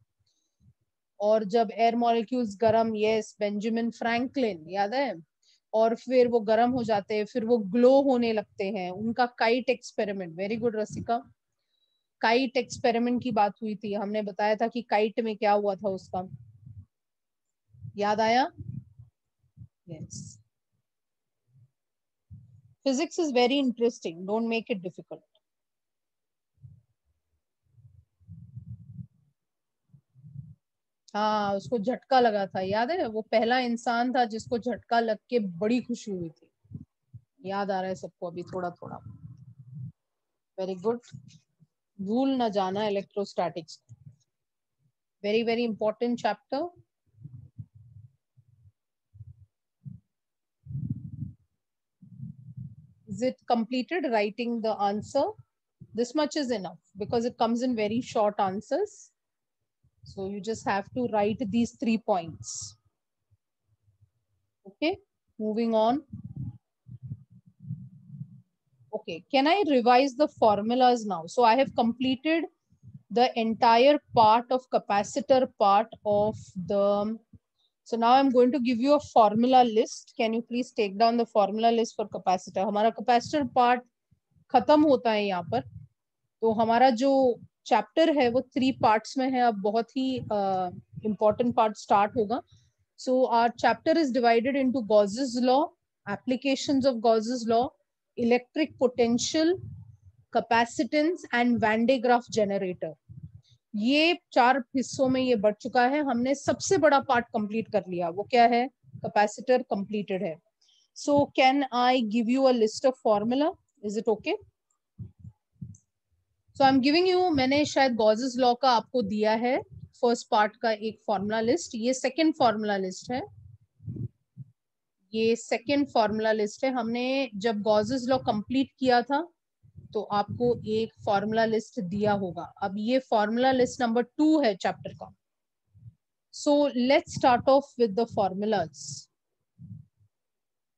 और जब एयर मॉलिक्यूल्स गर्म, यस, बेंजामिन फ्रैंकलिन, याद है, और फिर वो गर्म हो जाते हैं, फिर वो ग्लो होने लगते हैं. उनका काइट एक्सपेरिमेंट, वेरी गुड रसिका, काइट एक्सपेरिमेंट की बात हुई थी, हमने बताया था कि काइट में क्या हुआ था उसका. याद आया? Yes. Physics is very interesting. Don't make it difficult. हाँ, उसको झटका लगा था, याद है? वो पहला इंसान था जिसको झटका लग के बड़ी खुशी हुई थी. याद आ रहा है सबको अभी थोड़ा थोड़ा. Very good. भूल ना जाना electrostatics. Very very important chapter. Is it completed writing the answer? This much is enough because it comes in very short answers. So you just have to write these 3 points. Okay, moving on. Okay, can I revise the formulas now? So I have completed the entire part of capacitor part of the. So now I'm going to give you a formula list. Can you please take down the formula list for capacitor? हमारा capacitor part खत्म होता है यहाँ पर. तो हमारा जो चैप्टर है वो 3 पार्ट्स में है. अब बहुत ही important part start होगा. So our chapter is divided into Gauss's law, applications of Gauss's law, electric potential, capacitance and Van de Graaff generator. ये 4 हिस्सों में ये बढ़ चुका है. हमने सबसे बड़ा पार्ट कंप्लीट कर लिया. वो क्या है? कैपेसिटर कंप्लीटेड है. So can I give you a list of formula? Is it okay? So I am giving you, मैंने शायद गॉसेस लॉ का आपको दिया है फर्स्ट पार्ट का एक फॉर्मूला लिस्ट. ये सेकंड फॉर्मूला लिस्ट है. ये सेकंड फॉर्मूला लिस्ट है. हमने जब गॉसेस लॉ कंप्लीट किया था तो आपको एक फॉर्मूला लिस्ट दिया होगा. अब ये फॉर्मूला लिस्ट नंबर 2 है चैप्टर का. So let's start off with the formulas.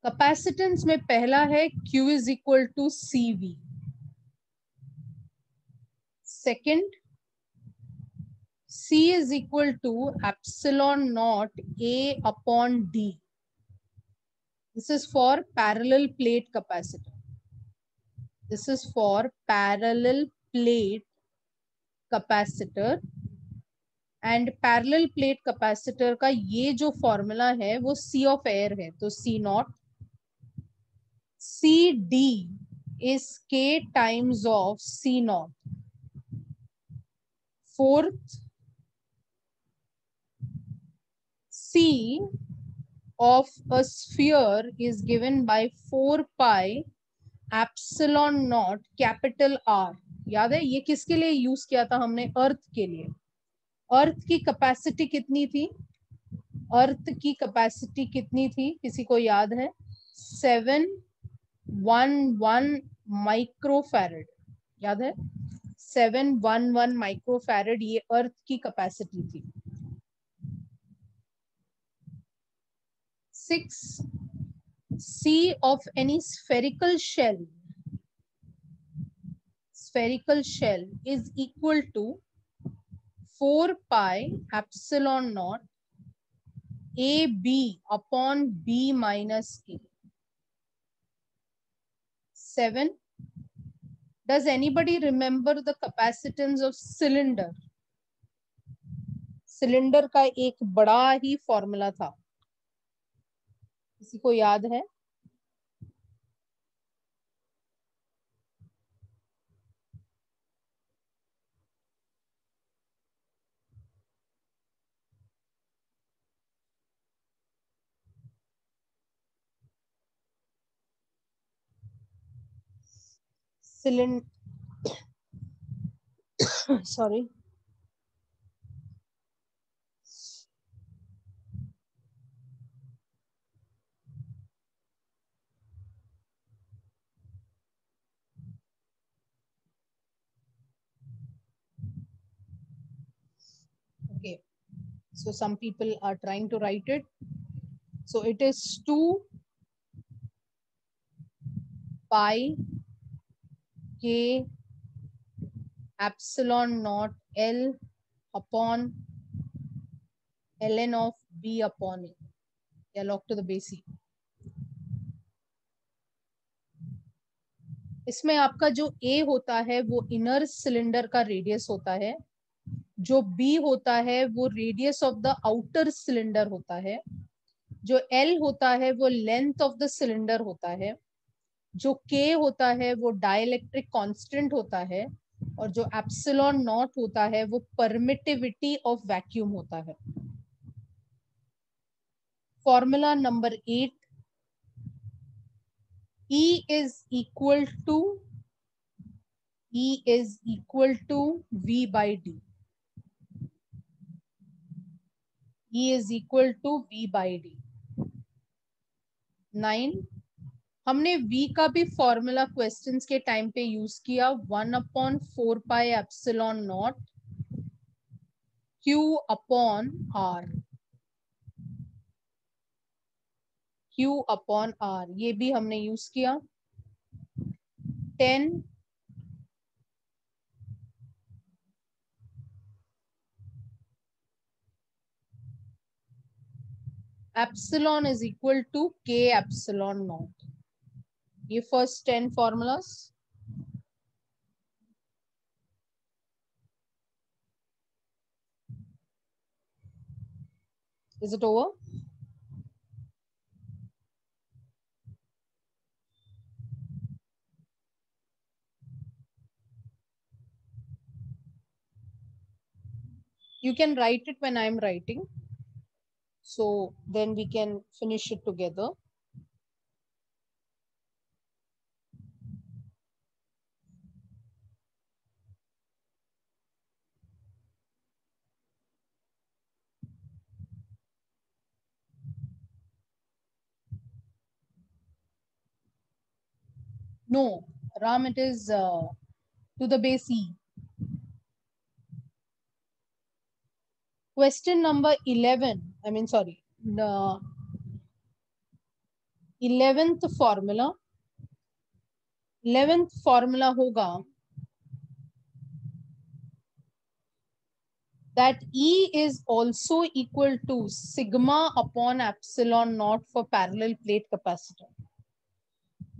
Capacitance में पहला है Q is equal to CV. Second, C is equal to epsilon naught A upon D. This is for parallel plate capacitor. This is for parallel plate capacitor. And parallel plate capacitor का ये जो फॉर्मूला है वो सी ऑफ एयर है, तो C naught C D is K times of C naught. Fourth, C of a sphere is given by 4 pi epsilon naught capital R. याद है ये किसके लिए यूज किया था हमने? अर्थ के लिए. अर्थ की कैपेसिटी कितनी थी? अर्थ की कैपेसिटी कितनी थी, किसी को याद है? 711 माइक्रोफैरड. याद है? 711 माइक्रोफैरड ये अर्थ की कैपेसिटी थी. 6, C of any spherical shell is equal to 4 pi epsilon naught AB upon B minus K. 7. Does anybody remember the capacitance of cylinder? Cylinder का एक बड़ा ही फॉर्मूला था, किसी को याद है? Cylinder sorry okay, so some people are trying to write it. So it is 2 pi K epsilon naught L upon ln of B upon A, या log to the base E. इसमें आपका जो A होता है वो इनर सिलेंडर का रेडियस होता है, जो B होता है वो radius of the outer cylinder होता है, जो L होता है वो लेंथ ऑफ द सिलेंडर होता है, जो K होता है वो डाइलेक्ट्रिक कांस्टेंट होता है, और जो एप्सिलॉन नॉट होता है वो परमिटिविटी ऑफ वैक्यूम होता है. Formula number 8, E is equal to V by D. E is equal to V by D. 9, हमने V का भी फॉर्मूला क्वेश्चंस के टाइम पे यूज किया, 1/4 pi epsilon not Q upon R. Q upon R ये भी हमने यूज किया. 10, epsilon is equal to K epsilon not. ये first 10 formulas. Is it over? You can write it when I am writing, so then we can finish it together. No, Ram, it is to the base E. Question number 11, I mean sorry, 11th formula. 11th formula होगा that E is also equal to sigma upon epsilon naught for parallel plate capacitor,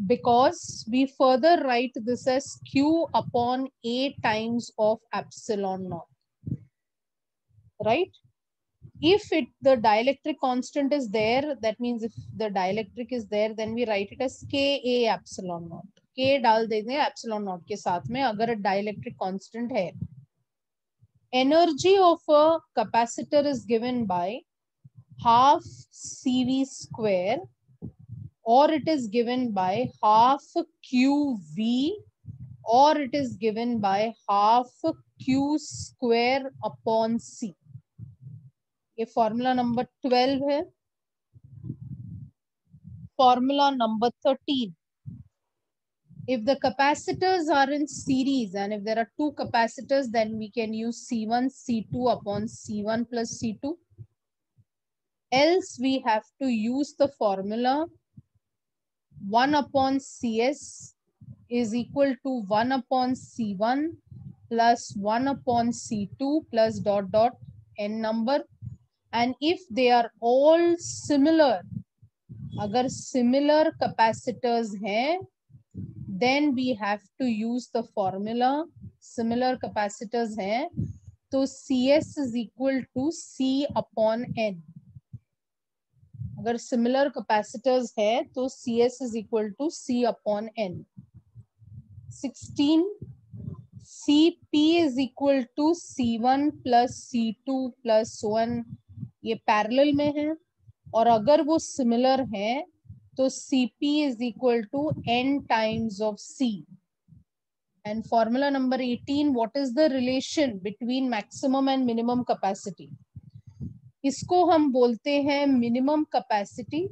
because we further write this as Q upon A times of epsilon naught. right? If the dielectric constant is there, that means if the dielectric is there, then we write it as Ka epsilon naught. K डाल देंगे epsilon naught के साथ में अगर dielectric constant है. Energy of a capacitor is given by half CV square, or it is given by half QV, or it is given by half Q square upon C. ये फॉर्मूला नंबर 12 है. Formula number 13. If the capacitors are in series and if there are two capacitors, then we can use C1, C2 upon C1 plus C2. Else we have to use the formula 1 upon CS is equal to 1 upon C1 plus 1 upon C2 plus dot dot n number. And if they are all similar, अगर similar capacitors हैं, then we have to use the formula similar capacitors हैं, तो CS is equal to C upon N. अगर similar capacitors है तो CS is equal to C upon N. 16, CP is equal to C1 plus C2 plus so on. ये parallel में है, और अगर वो similar है तो Cp is equal to N times of C. And formula number 18, what is the relation between maximum and minimum capacity? इसको हम बोलते हैं minimum capacity,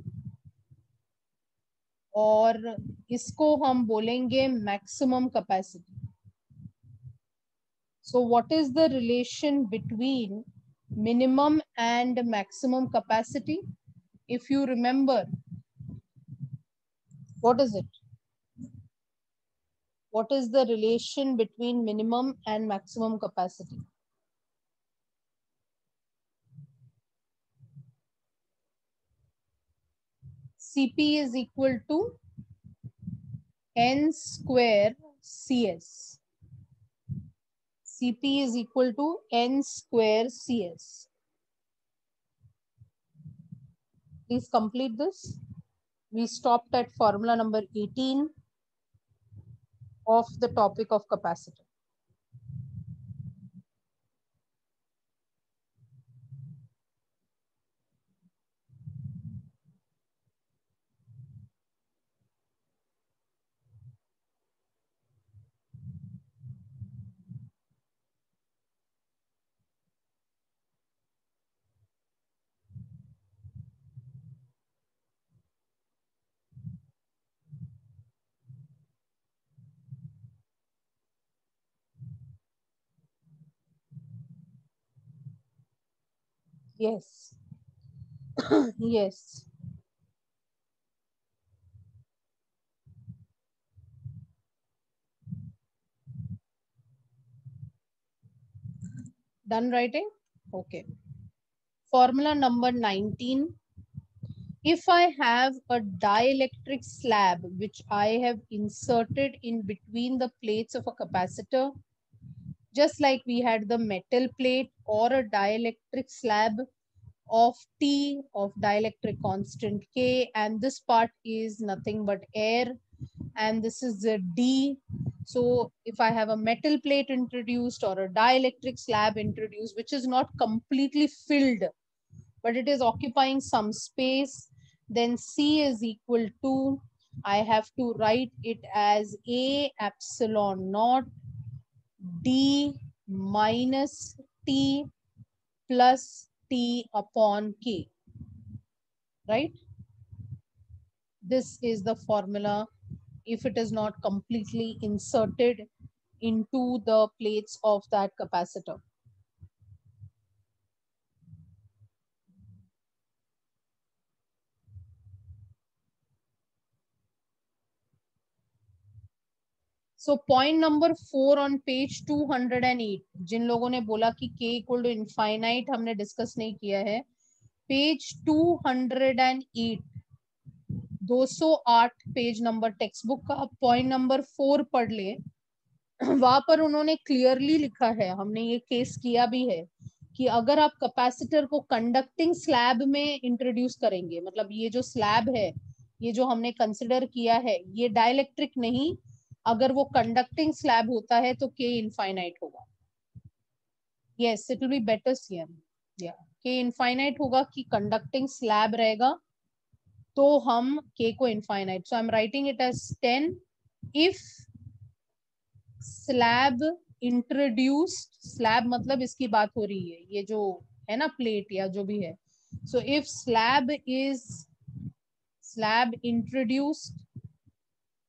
और इसको हम बोलेंगे maximum capacity. So what is the relation between minimum and maximum capacity? If you remember, what is it? What is the relation between minimum and maximum capacity? Cp is equal to N square CS. Cp is equal to N square CS. Please complete this. We stopped at formula number 18 of the topic of capacitor. Yes. Yes. Done writing? Okay. Formula number 19. If I have a dielectric slab which I have inserted in between the plates of a capacitor, just like we had the metal plate or a dielectric slab of T of dielectric constant K, and this part is nothing but air, and this is the D. So if I have a metal plate introduced or a dielectric slab introduced, which is not completely filled, but it is occupying some space, then C is equal to, I have to write it as A epsilon naught D minus T plus T upon K, right? This is the formula if it is not completely inserted into the plates of that capacitor. So point number 4 on page 208, जिन लोगों ने बोला कि k equal to infinite हमने डिस्कस नहीं किया है, page 208, 208 page number text book का पॉइंट नंबर 4 पढ़ ले. वहां पर उन्होंने क्लियरली लिखा है, हमने ये केस किया भी है, कि अगर आप कैपेसिटर को कंडक्टिंग स्लैब में इंट्रोड्यूस करेंगे, मतलब ये जो स्लैब है, ये जो हमने कंसिडर किया है, ये डाइलेक्ट्रिक नहीं, अगर वो कंडक्टिंग स्लैब होता है तो के इनफाइनाइट होगा. Yes, it will be better CM. या के इनफाइनाइट होगा कि कंडक्टिंग स्लैब रहेगा तो हम के को infinite. So I am writing it as 10 if slab introduced. Slab मतलब इसकी बात हो रही है, ये जो है ना प्लेट या जो भी है. So if slab introduced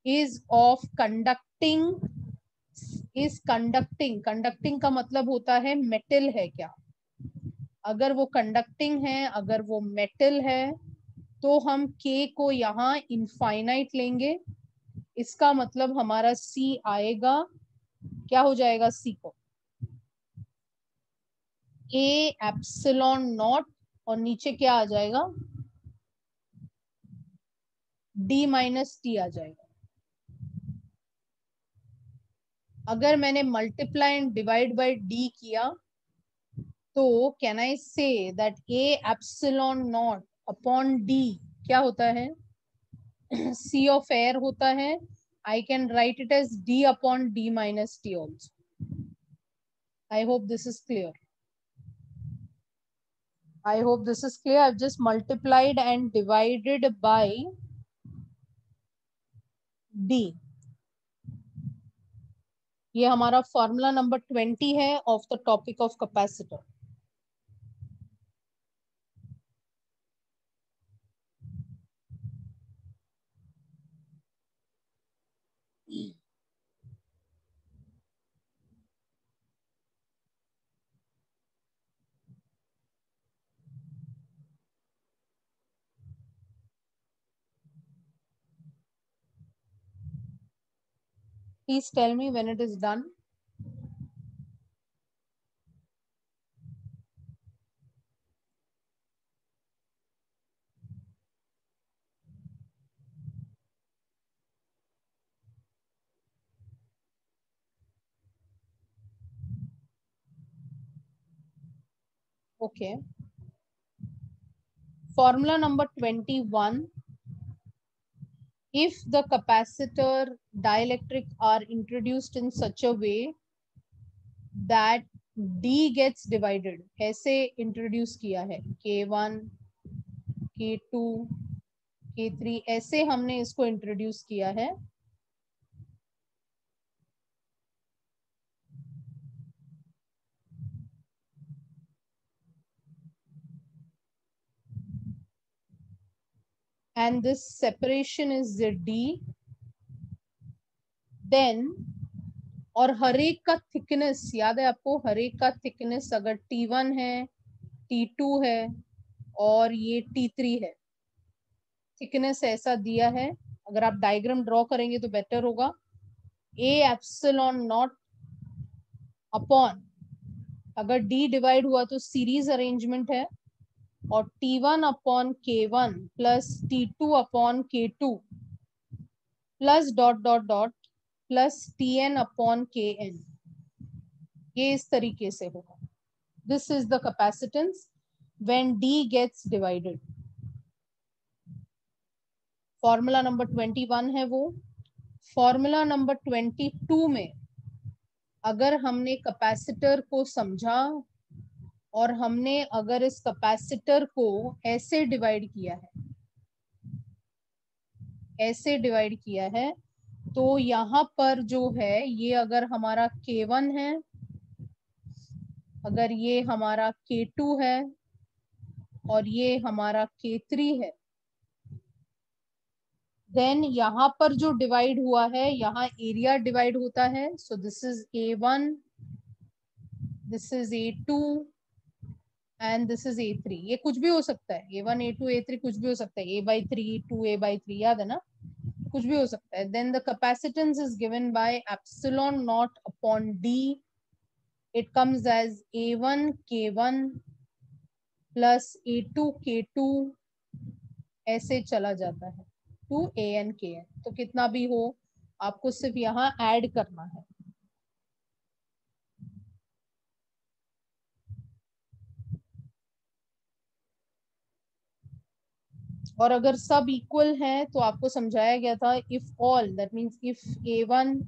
is of conducting का मतलब होता है मेटल है क्या. अगर वो कंडक्टिंग है, अगर वो मेटल है, तो हम के को यहाँ इनफाइनाइट लेंगे. इसका मतलब हमारा सी आएगा, क्या हो जाएगा सी को, ए एप्सिलॉन नॉट, और नीचे क्या आ जाएगा, डी माइनस टी आ जाएगा. अगर मैंने multiply and divide by D किया तो can I say that A epsilon naught upon D क्या होता है, सी ऑफ एयर होता है. I can write it as D upon D minus T also. I hope this is clear. I hope this is clear. I've just multiplied and divided by D. ये हमारा फॉर्मूला नंबर 20 है of the topic of capacitor. Please tell me when it is done. Okay. Formula number 21. If the capacitor dielectric are introduced in such a way that D gets divided, ऐसे इंट्रोड्यूस किया है, K1, K2, K3, ऐसे हमने इसको इंट्रोड्यूस किया है. And this separation is the D. Then, और हर एक का थिकनेस याद है आपको, हर एक का थिकनेस अगर T1 है, T2 है और ये T3 है, थिकनेस ऐसा दिया है. अगर आप डायग्राम ड्रॉ करेंगे तो बेटर होगा. ए एप्सिलॉन नॉट अपॉन, अगर D डिवाइड हुआ तो सीरीज अरेंजमेंट है, और T1 upon K1 plus T2 upon K2 plus dot dot dot plus Tn upon Kn. ये इस तरीके से होगा. This is the capacitance when D gets divided. Formula number 21 है वो. फॉर्मूला नंबर 22 में अगर हमने कैपेसिटर को समझा और हमने अगर इस कैपेसिटर को ऐसे डिवाइड किया है, ऐसे डिवाइड किया है, तो यहाँ पर जो है ये अगर हमारा K1 है, अगर ये हमारा K2 है और ये हमारा K3 है, देन यहाँ पर जो डिवाइड हुआ है, यहाँ एरिया डिवाइड होता है. सो this is A1, this is A2 and this is A3. ये कुछ भी हो सकता है, A1, A2, A3 कुछ भी हो सकता है. A/3, 2A/3, याद है ना, कुछ भी हो सकता है. Then the capacitance is given by epsilon naught upon D. It comes as A1 K1 plus A2 K2, ऐसे चला जाता है टू AN KN. तो कितना भी हो आपको सिर्फ यहाँ ऐड करना है. और अगर सब इक्वल हैं तो आपको समझाया गया था if all, that means if A1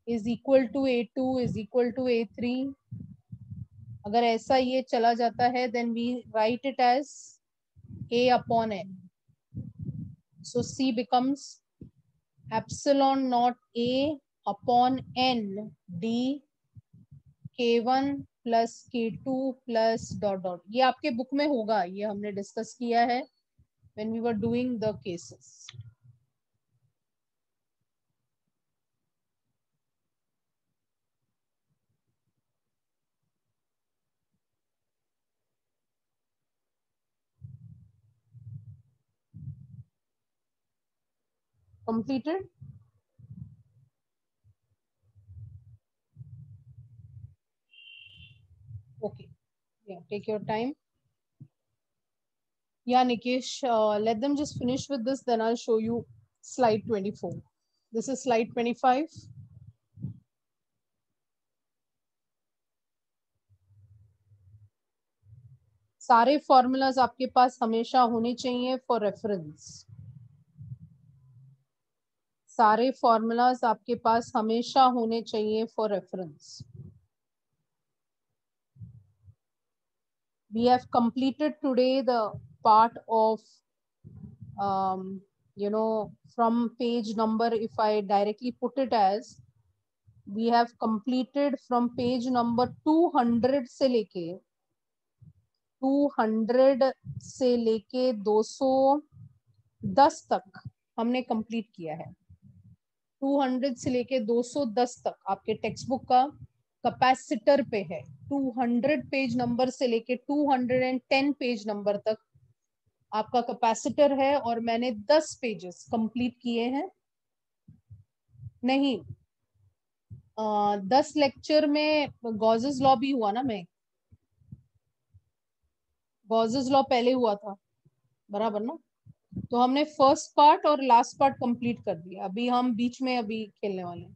is equal to A2 is equal to A3, अगर ऐसा ये चला जाता है then we write it as A upon N. So C becomes epsilon naught A upon N D K1 plus K2 plus dot dot. ये आपके बुक में होगा, ये हमने डिस्कस किया है when we were doing the cases. Completed? Okay. Yeah, take your time. Yeah, Nikesh, let them just finish with this, then I'll show you slide 24. This is slide 25. सारे फॉर्मूलाज आपके पास हमेशा होने चाहिए फॉर रेफरेंस. सारे फॉर्मूलाज आपके पास हमेशा होने चाहिए for reference. We have completed today the part of from page number, if I directly put it as, we have completed from page number 200 से लेके 210 तक हमने कंप्लीट किया है. 200 से लेके 210 तक आपके टेक्स्ट बुक का कैपेसिटर पे है. 200 पेज नंबर से लेके 210 पेज नंबर तक आपका कैपेसिटर है और मैंने 10 पेजेस कंप्लीट किए हैं. नहीं, 10 लेक्चर में गॉसेस लॉ भी हुआ ना. मैं गॉसेस लॉ पहले हुआ था, बराबर ना. तो हमने फर्स्ट पार्ट और लास्ट पार्ट कंप्लीट कर दिया. अभी हम बीच में अभी खेलने वाले हैं.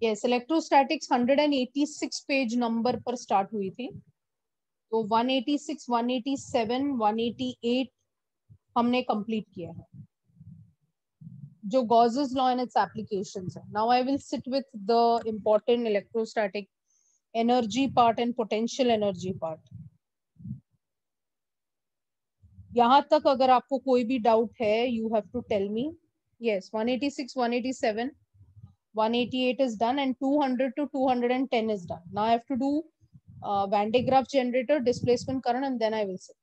यस, इलेक्ट्रोस्टैटिक्स 186 पेज नंबर पर स्टार्ट हुई थी. तो 186, 187, 188 हमने कंप्लीट किया है, जो Gauss's law and its applications है. Now I will sit with the important electrostatic energy part and potential energy part. यहाँ तक अगर आपको कोई भी डाउट है, you have to tell me. Yes, 186, 187, 188 is done and 200 to 210 is done. Now I have to do Van de Graaff generator, displacement current, and then I will sit.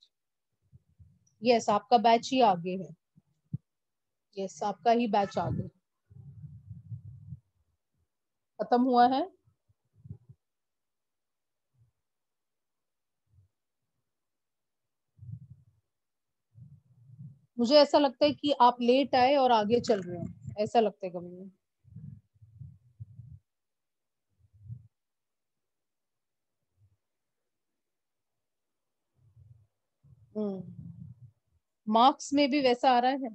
Yes, आपका बैच ही आगे है. Yes, आपका ही बैच आगे खत्म हुआ है. मुझे ऐसा लगता है कि आप लेट आए और आगे चल रहे हो, ऐसा लगता है कभी. मार्क्स में भी वैसा आ रहा है.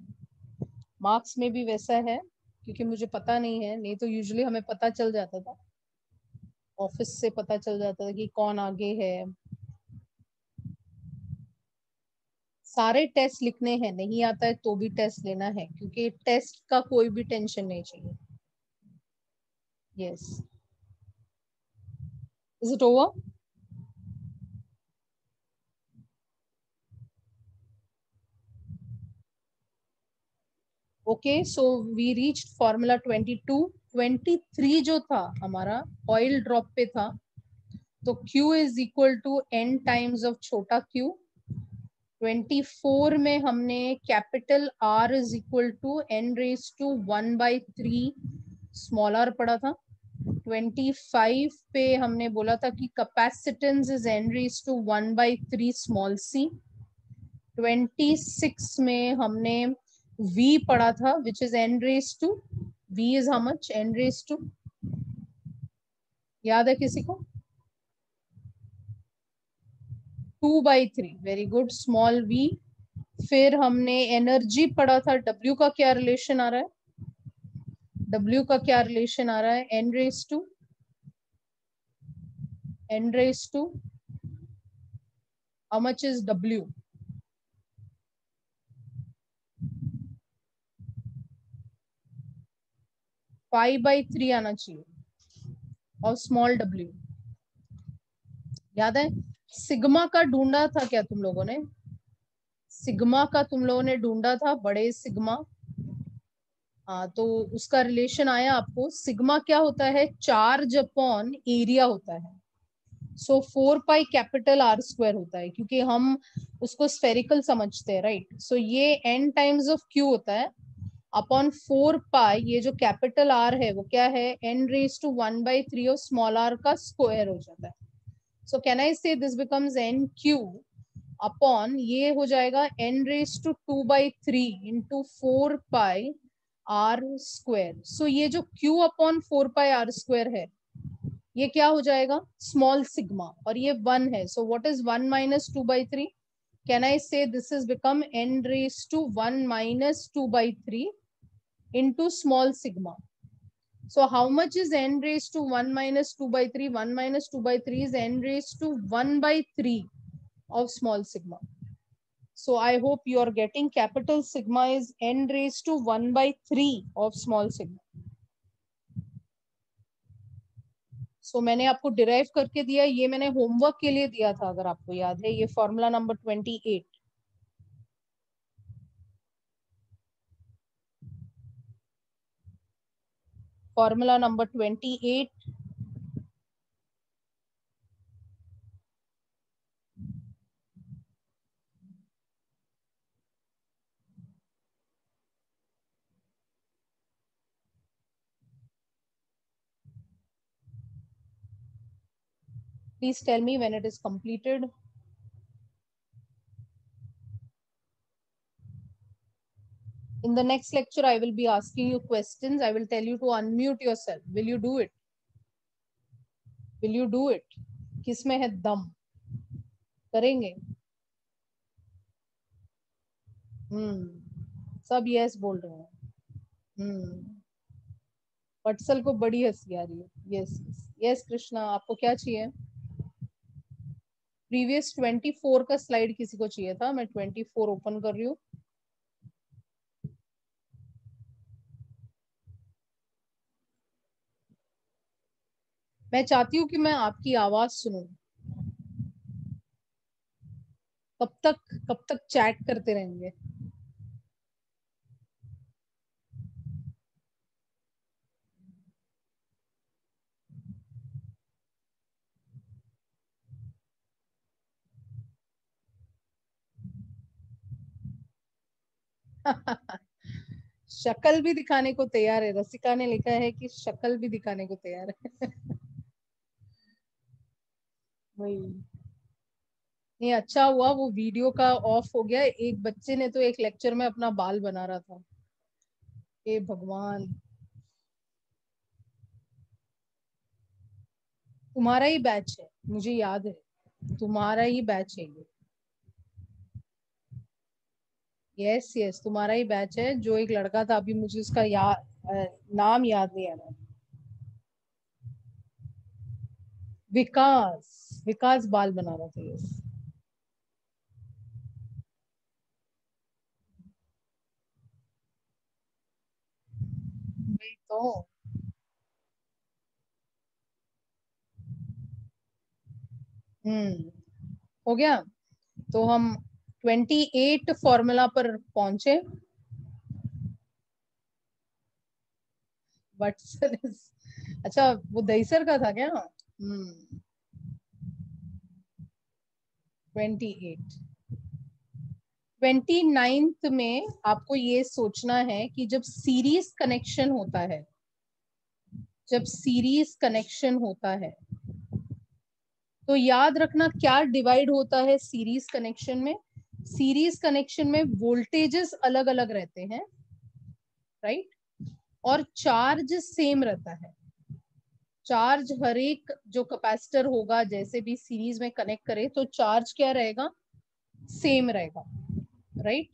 मार्क्स में भी वैसा है क्योंकि मुझे पता नहीं है, नहीं तो यूजुअली हमें पता चल जाता था, ऑफिस से पता चल जाता था कि कौन आगे है. सारे टेस्ट लिखने हैं, नहीं आता है तो भी टेस्ट लेना है क्योंकि टेस्ट का कोई भी टेंशन नहीं चाहिए. Yes, is it over? Okay, so we reached formula 22. 23 जो था हमारा ऑयल ड्रॉप पे था, तो Q is equal to N times of छोटा q. 24 में हमने capital R is equal to N raise to 1/3 small r पढ़ा था. 25 पे हमने बोला था कि capacitance is N raise to 1/3 small c. 26 में हमने V पढ़ा था which is N raise to, V is how much, N raise to, याद है किसी को? 2/3. Very good, small v. फिर हमने एनर्जी पढ़ा था, W का क्या रिलेशन आ रहा है? W का क्या रिलेशन आ रहा है? N raise to how much is W? 5/3 आना चाहिए और स्मॉल w। याद है सिग्मा का ढूंढा था क्या तुम लोगों ने? सिग्मा का तुम लोगों ने ढूंढा था, बड़े सिग्मा। हाँ, तो उसका रिलेशन आया आपको। सिग्मा क्या होता है? चार्ज अपॉन एरिया होता है। सो 4 पाई कैपिटल R स्क्वायर होता है, क्योंकि हम उसको स्फेरिकल समझते हैं, राइट? सो ये n टाइम्स ऑफ Q होता है अपॉन 4 पाई, ये जो कैपिटल R है वो क्या है? n⁻⁴ और स्मॉल r का स्क्वायर हो जाता है। सो कैन आई से दिस बिकम्स NQ अपॉन, ये हो जाएगा n⁻² इंटू 4 पाई R स्क्वायर। सो ये जो Q अपॉन 4 पाई R स्क्वायर है, ये क्या हो जाएगा? स्मॉल सिग्मा, और ये 1 है। So what is 1 - 2/3? Can I से this is become n⁻1 - 2/3 into small sigma. So how much is n⁻1 - 2/3? 1 - 2/3 is n⁻1/3 of small sigma. So I hope you are getting capital sigma is n⁻1/3 of small sigma. So मैंने आपको डिराइव करके दिया, ये मैंने होमवर्क के लिए दिया था, अगर आपको याद है, ये formula number 28। Formula number 28। Please tell me when it is completed. In the next lecture, I will be asking you questions. I will tell you to unmute yourself. Will you do it? Will you do it? किसमें है दम? करेंगे? सब यस बोल रहे हैं। वत्सल को बड़ी हंसी आ रही है। यस यस कृष्णा, आपको क्या चाहिए? प्रीवियस 24 का स्लाइड किसी को चाहिए था? मैं 24 ओपन कर रही हूँ। मैं चाहती हूँ कि मैं आपकी आवाज सुनूं। कब तक चैट करते रहेंगे? शक्ल भी दिखाने को तैयार है। रसिका ने लिखा है कि शक्ल भी दिखाने को तैयार है। वही नहीं, अच्छा हुआ वो वीडियो का ऑफ हो गया। एक बच्चे ने तो एक लेक्चर में अपना बाल बना रहा था। हे भगवान, तुम्हारा ही बैच है, मुझे याद है, तुम्हारा ही बैच है ये। यस यस, तुम्हारा ही बैच है। जो एक लड़का था, अभी मुझे उसका नाम याद नहीं आ रहा। विकास, विकास बाल बना रहा था। यस, वही तो। हो गया। तो हम 28 फॉर्मूला पर पहुंचे। वटसन अच्छा, वो दहीसर का था क्या? 28। 29 में आपको ये सोचना है कि जब सीरीज कनेक्शन होता है, जब सीरीज कनेक्शन होता है तो याद रखना क्या डिवाइड होता है सीरीज कनेक्शन में। सीरीज कनेक्शन में वोल्टेजेस अलग अलग रहते हैं, राइट? और चार्ज सेम रहता है। चार्ज हर एक जो कैपेसिटर होगा, जैसे भी सीरीज में कनेक्ट करे तो चार्ज क्या रहेगा? सेम रहेगा, राइट?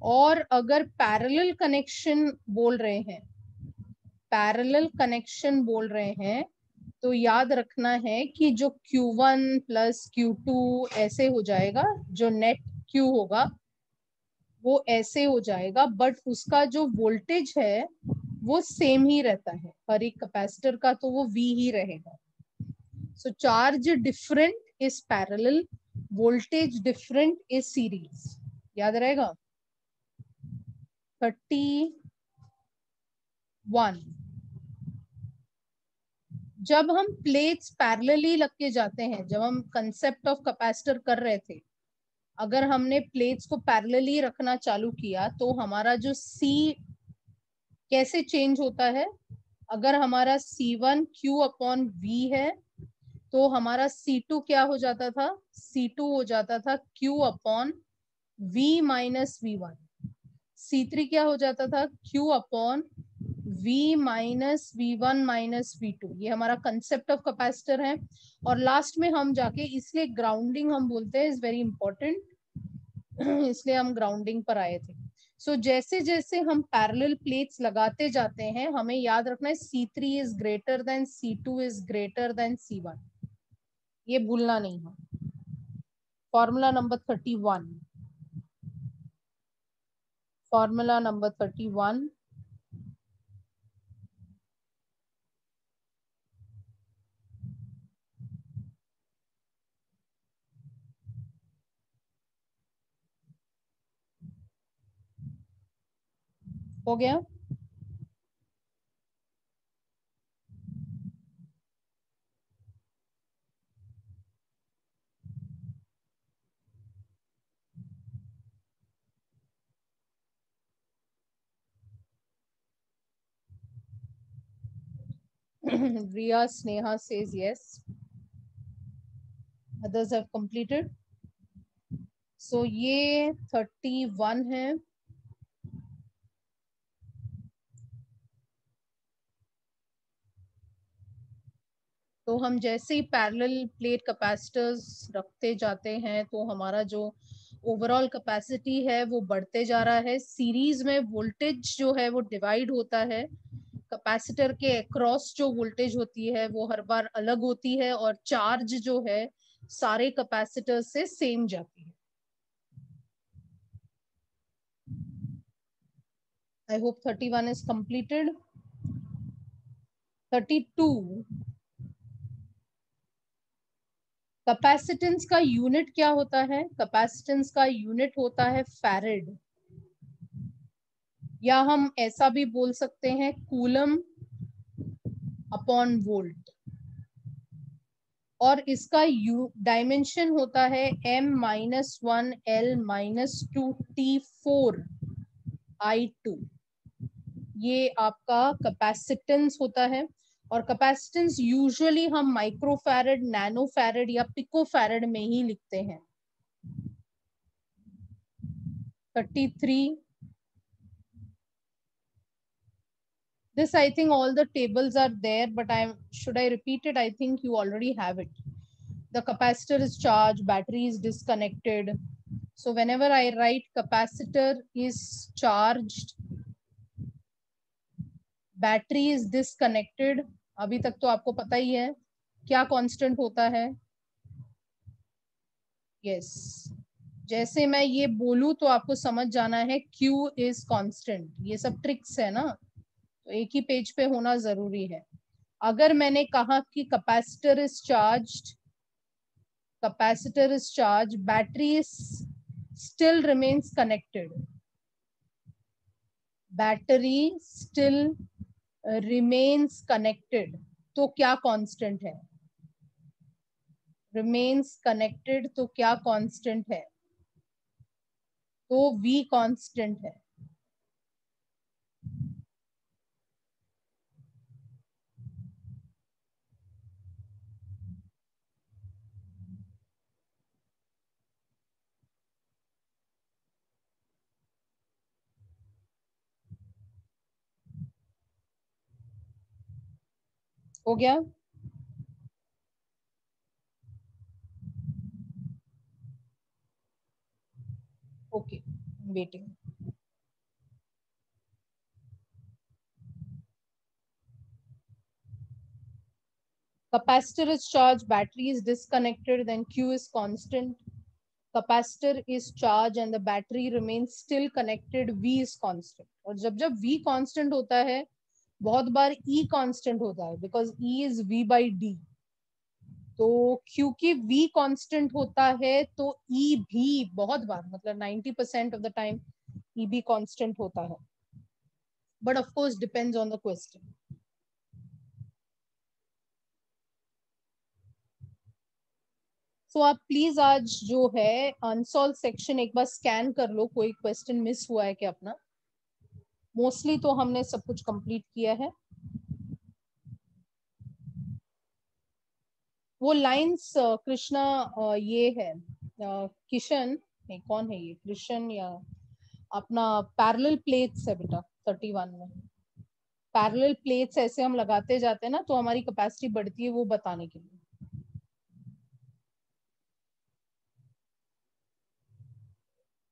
और अगर पैरेलल कनेक्शन बोल रहे हैं, पैरेलल कनेक्शन बोल रहे हैं, तो याद रखना है कि जो Q1 प्लस Q2 ऐसे हो जाएगा, जो नेट Q होगा वो ऐसे हो जाएगा, बट उसका जो वोल्टेज है वो सेम ही रहता है हर एक कैपेसिटर का, तो वो V ही रहेगा. So charge different is parallel, voltage different is series. याद रहेगा. 31, जब हम प्लेट्स पैरेलली लग के जाते हैं, जब हम कंसेप्ट ऑफ कैपेसिटर कर रहे थे, अगर हमने प्लेट्स को पैरेलली रखना चालू किया तो हमारा जो C कैसे चेंज होता है. अगर हमारा C1 Q अपॉन V है तो हमारा C2 क्या हो जाता था, C2 हो जाता था Q upon V minus V1. C3 क्या हो जाता था, Q upon V minus V1 minus V2. ये हमारा कंसेप्ट ऑफ कैपेसिटर है. और लास्ट में हम जाके, इसलिए ग्राउंडिंग हम बोलते हैं इज वेरी इंपॉर्टेंट, इसलिए हम ग्राउंडिंग पर आए थे. सो जैसे जैसे हम पैरेलल प्लेट्स लगाते जाते हैं, हमें याद रखना है C3 is greater than C2 is greater than C1. ये भूलना नहीं है. Formula number 31. Formula number 31. हो गया. Riya Sneha says yes. Others have completed. So ये 31 है. तो हम जैसे ही पैरेलल प्लेट कैपेसिटर्स रखते जाते हैं तो हमारा जो ओवरऑल कैपेसिटी है वो बढ़ते जा रहा है. सीरीज में वोल्टेज जो है वो डिवाइड होता है. कैपेसिटर के अक्रॉस जो वोल्टेज होती है वो हर बार अलग होती है, और चार्ज जो है सारे कैपेसिटर से सेम जाती है. I hope 31 is completed. 32. Capacitance का यूनिट क्या होता है, कैपेसिटेंस का यूनिट होता है फैरेड, या हम ऐसा भी बोल सकते हैं कूलम अपॉन वोल्ट. और इसका डायमेंशन होता है M-1 L-2 T4I2. ये आपका कैपेसिटेंस होता है. और कैपेसिटेंस यूजुअली हम माइक्रोफैरेड, नैनोफैरेड या पिकोफैरेड में ही लिखते हैं. 33. This I think all the tables are there, but should I repeat it? I think you already have it. The capacitor is charged, battery is disconnected. So whenever I write capacitor is charged, battery is disconnected, अभी तक तो आपको पता ही है क्या कांस्टेंट होता है. Yes. जैसे मैं ये बोलूं तो आपको समझ जाना है Q is constant. ये सब ट्रिक्स है ना, तो एक ही पेज पे होना जरूरी है. अगर मैंने कहा कि capacitor is charged, capacitor is charged, battery is still remains connected, battery still remains connected, तो क्या कांस्टेंट है, remains connected तो क्या कांस्टेंट है, तो V कांस्टेंट है. हो गया. Okay, waiting. capacitor is charged, battery is disconnected, then Q is constant. Capacitor is charged and the battery remains still connected, V is constant. और जब जब V constant होता है, बहुत बार E constant होता है, because E is V by D. तो क्योंकि V constant होता है तो E भी बहुत बार, मतलब 90% of the time E भी constant होता है, but of course depends on the question. तो आप प्लीज आज जो है अनसॉल्व सेक्शन एक बार स्कैन कर लो, कोई क्वेश्चन मिस हुआ है क्या अपना। मोस्टली तो हमने सब कुछ कंप्लीट किया है। वो लाइंस कृष्णा ये है किशन, नहीं कौन है ये, कृष्ण या अपना पैरेलल प्लेट्स है बेटा 31 में। पैरेलल प्लेट्स ऐसे हम लगाते जाते हैं ना तो हमारी कैपेसिटी बढ़ती है, वो बताने के लिए।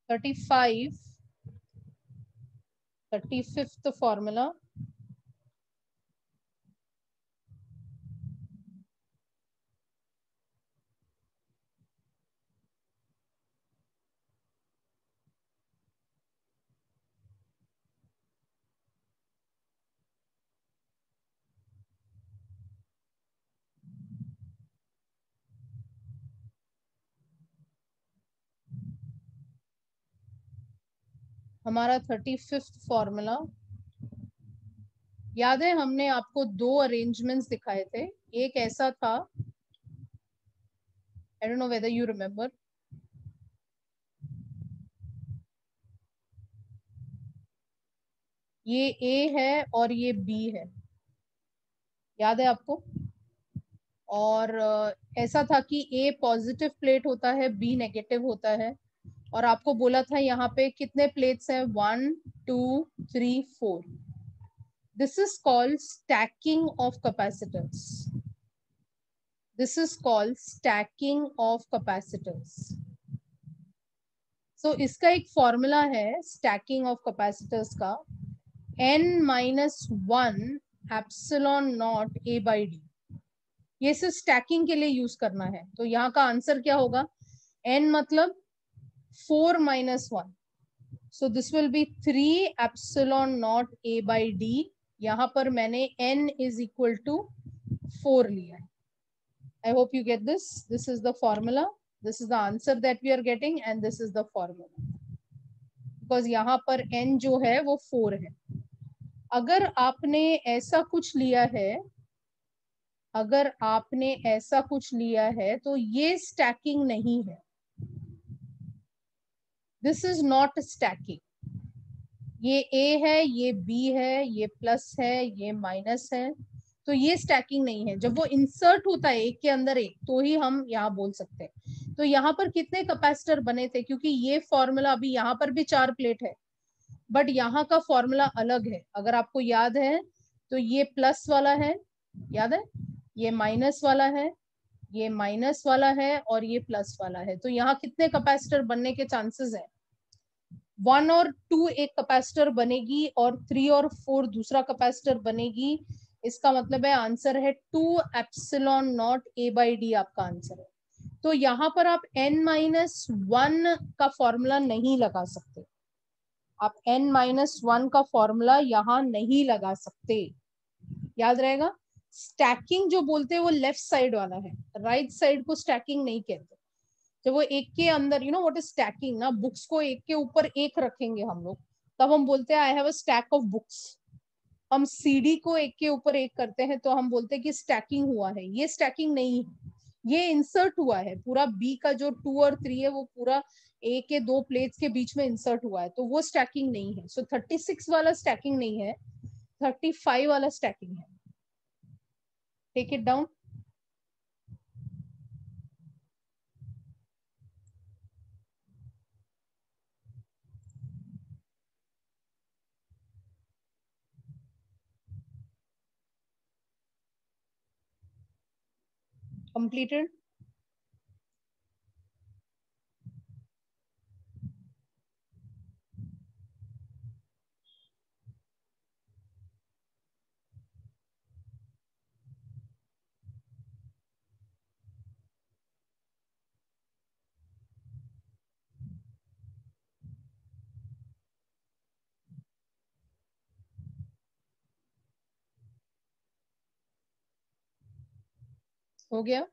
थर्टी 35th फॉर्मूला, हमारा 35th फॉर्मूला याद है, हमने आपको दो अरेंजमेंट्स दिखाए थे। एक ऐसा था, I don't know whether you remember, ये ए है और ये बी है, याद है आपको। और ऐसा था कि ए पॉजिटिव प्लेट होता है, बी नेगेटिव होता है, और आपको बोला था यहाँ पे कितने प्लेट्स हैं, 1 2 3 4। This is called stacking of capacitors, this is called stacking of capacitors. So इसका एक फॉर्मूला है स्टैकिंग ऑफ कैपेसिटर्स का, n-1 epsilon not a by d। ये सिर्फ स्टैकिंग के लिए यूज करना है, तो यहाँ का आंसर क्या होगा, n मतलब 4 minus 1, so this will be 3 epsilon naught a by d। यहाँ पर मैंने n is equal to 4 लिया है। I hope you get this. This is the formula, this is the answer that we are getting and this is the formula, because यहाँ पर n जो है वो 4 है। अगर आपने ऐसा कुछ लिया है, अगर आपने ऐसा कुछ लिया है तो ये स्टैकिंग नहीं है, दिस इज नॉट स्टैकिंग। ये ए है, ये बी है, ये प्लस है, ये माइनस है, तो ये स्टैकिंग नहीं है। जब वो इंसर्ट होता है एक के अंदर एक, तो ही हम यहाँ बोल सकते हैं। तो यहाँ पर कितने कैपेसिटर बने थे, क्योंकि ये फॉर्मूला अभी यहाँ पर भी 4 प्लेट है, बट यहाँ का फॉर्मूला अलग है। अगर आपको याद है तो ये प्लस वाला है, याद है, ये माइनस वाला है, ये माइनस वाला है और ये प्लस वाला है। तो यहाँ कितने कैपेसिटर बनने के चांसेस है, 1 और 2 एक कैपेसिटर बनेगी और 3 और 4 दूसरा कैपेसिटर बनेगी। इसका मतलब है आंसर है 2 epsilon not a by d आपका आंसर है। तो यहाँ पर आप n-1 का फॉर्मूला नहीं लगा सकते, आप n-1 का फॉर्मूला यहाँ नहीं लगा सकते, याद रहेगा। स्टैकिंग जो बोलते हैं वो लेफ्ट साइड वाला है, राइट साइड को स्टैकिंग नहीं कहते। जब वो एक के अंदर, you know what is stacking ना, बुक्स को एक के ऊपर एक रखेंगे हम लोग, तब हम बोलते हैं I have a stack of books. हम सीडी को एक के ऊपर एक करते हैं तो हम बोलते हैं कि स्टैकिंग हुआ है। ये स्टैकिंग नहीं है, ये इंसर्ट हुआ है। पूरा बी का जो 2 और 3 है वो पूरा ए के दो प्लेट्स के बीच में इंसर्ट हुआ है, तो वो स्टैकिंग नहीं है। सो 36 वाला स्टैकिंग नहीं है, 35 वाला स्टैकिंग है। Take it down. Completed. हो गया?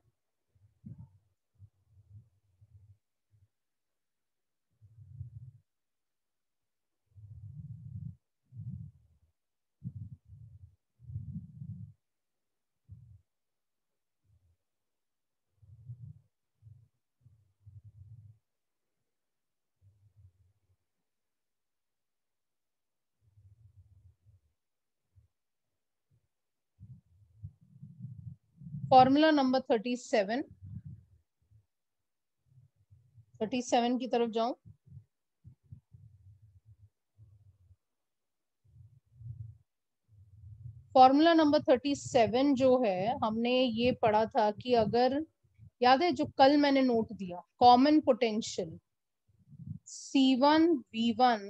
फॉर्मूला नंबर 37 की तरफ जाऊं। फॉर्मूला नंबर 37 जो है, हमने ये पढ़ा था कि अगर याद है जो कल मैंने नोट दिया, common potential C1V1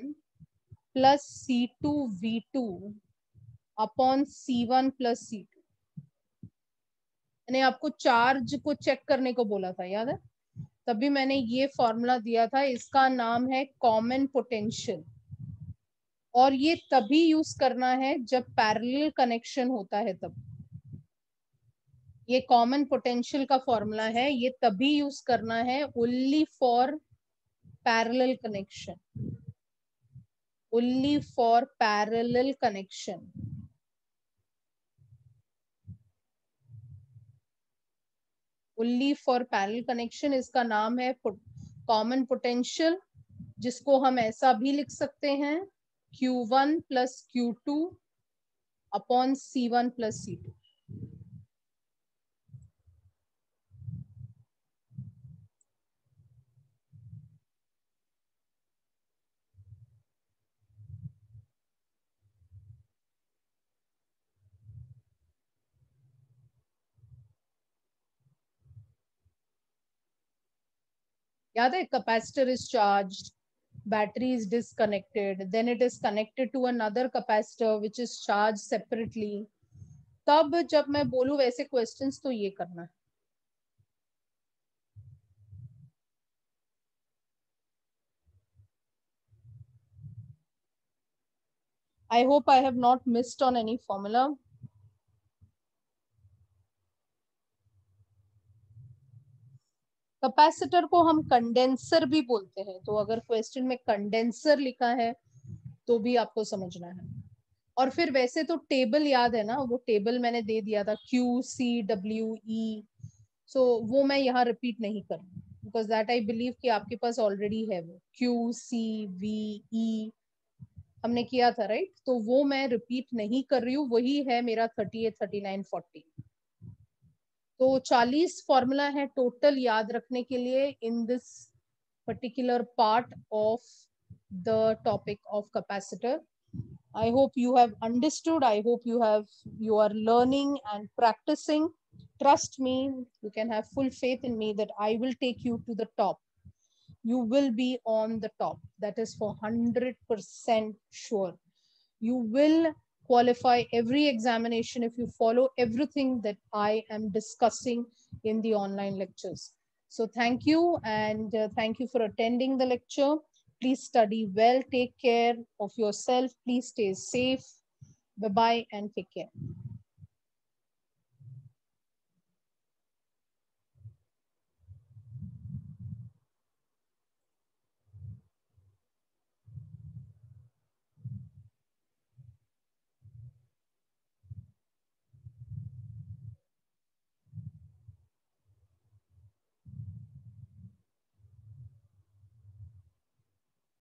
plus C2V2 upon C1 plus C2, मैंने आपको चार्ज को चेक करने को बोला था, याद है? तभी मैंने ये फॉर्मूला दिया था, इसका नाम है कॉमन पोटेंशियल। और ये तभी यूज करना है जब पैरेलल कनेक्शन होता है तब। ये कॉमन पोटेंशियल का फॉर्मूला है, ये तभी यूज करना है only for parallel connection, only for parallel connection. Only for parallel connection, इसका नाम है कॉमन पोटेंशियल, जिसको हम ऐसा भी लिख सकते हैं Q1 plus Q2 upon C1 plus C2। याद है, capacitor is charged, battery is disconnected, then it is connected to another capacitor which is charged separately। तब जब मैं बोलूं वैसे क्वेश्चंस तो ये करना है। I hope I have not missed on any formula। Capacitor को हम कंडेंसर भी बोलते हैं, तो अगर क्वेश्चन में कंडेंसर लिखा है तो भी आपको समझना है। और फिर वैसे तो टेबल याद है ना, वो टेबल मैंने दे दिया था QCWE, सो वो मैं यहाँ रिपीट नहीं कर रही, बिकॉज दैट आई बिलीव कि आपके पास ऑलरेडी है वो QCVE हमने किया था, राइट? तो वो मैं रिपीट नहीं कर रही हूँ, वही है मेरा 38, 39, 40। तो 40 फॉर्मूला है टोटल याद रखने के लिए in this particular part of the topic of capacitor। I hope you have understood. I hope you are learning and practicing. Trust me, you can have full faith in me that I will take you to the top. You will be on the top. That is for 100% sure. You will qualify every examination if you follow everything that I am discussing in the online lectures. So thank you, and thank you for attending the lecture. Please study well, take care of yourself, please stay safe. Bye bye and take care.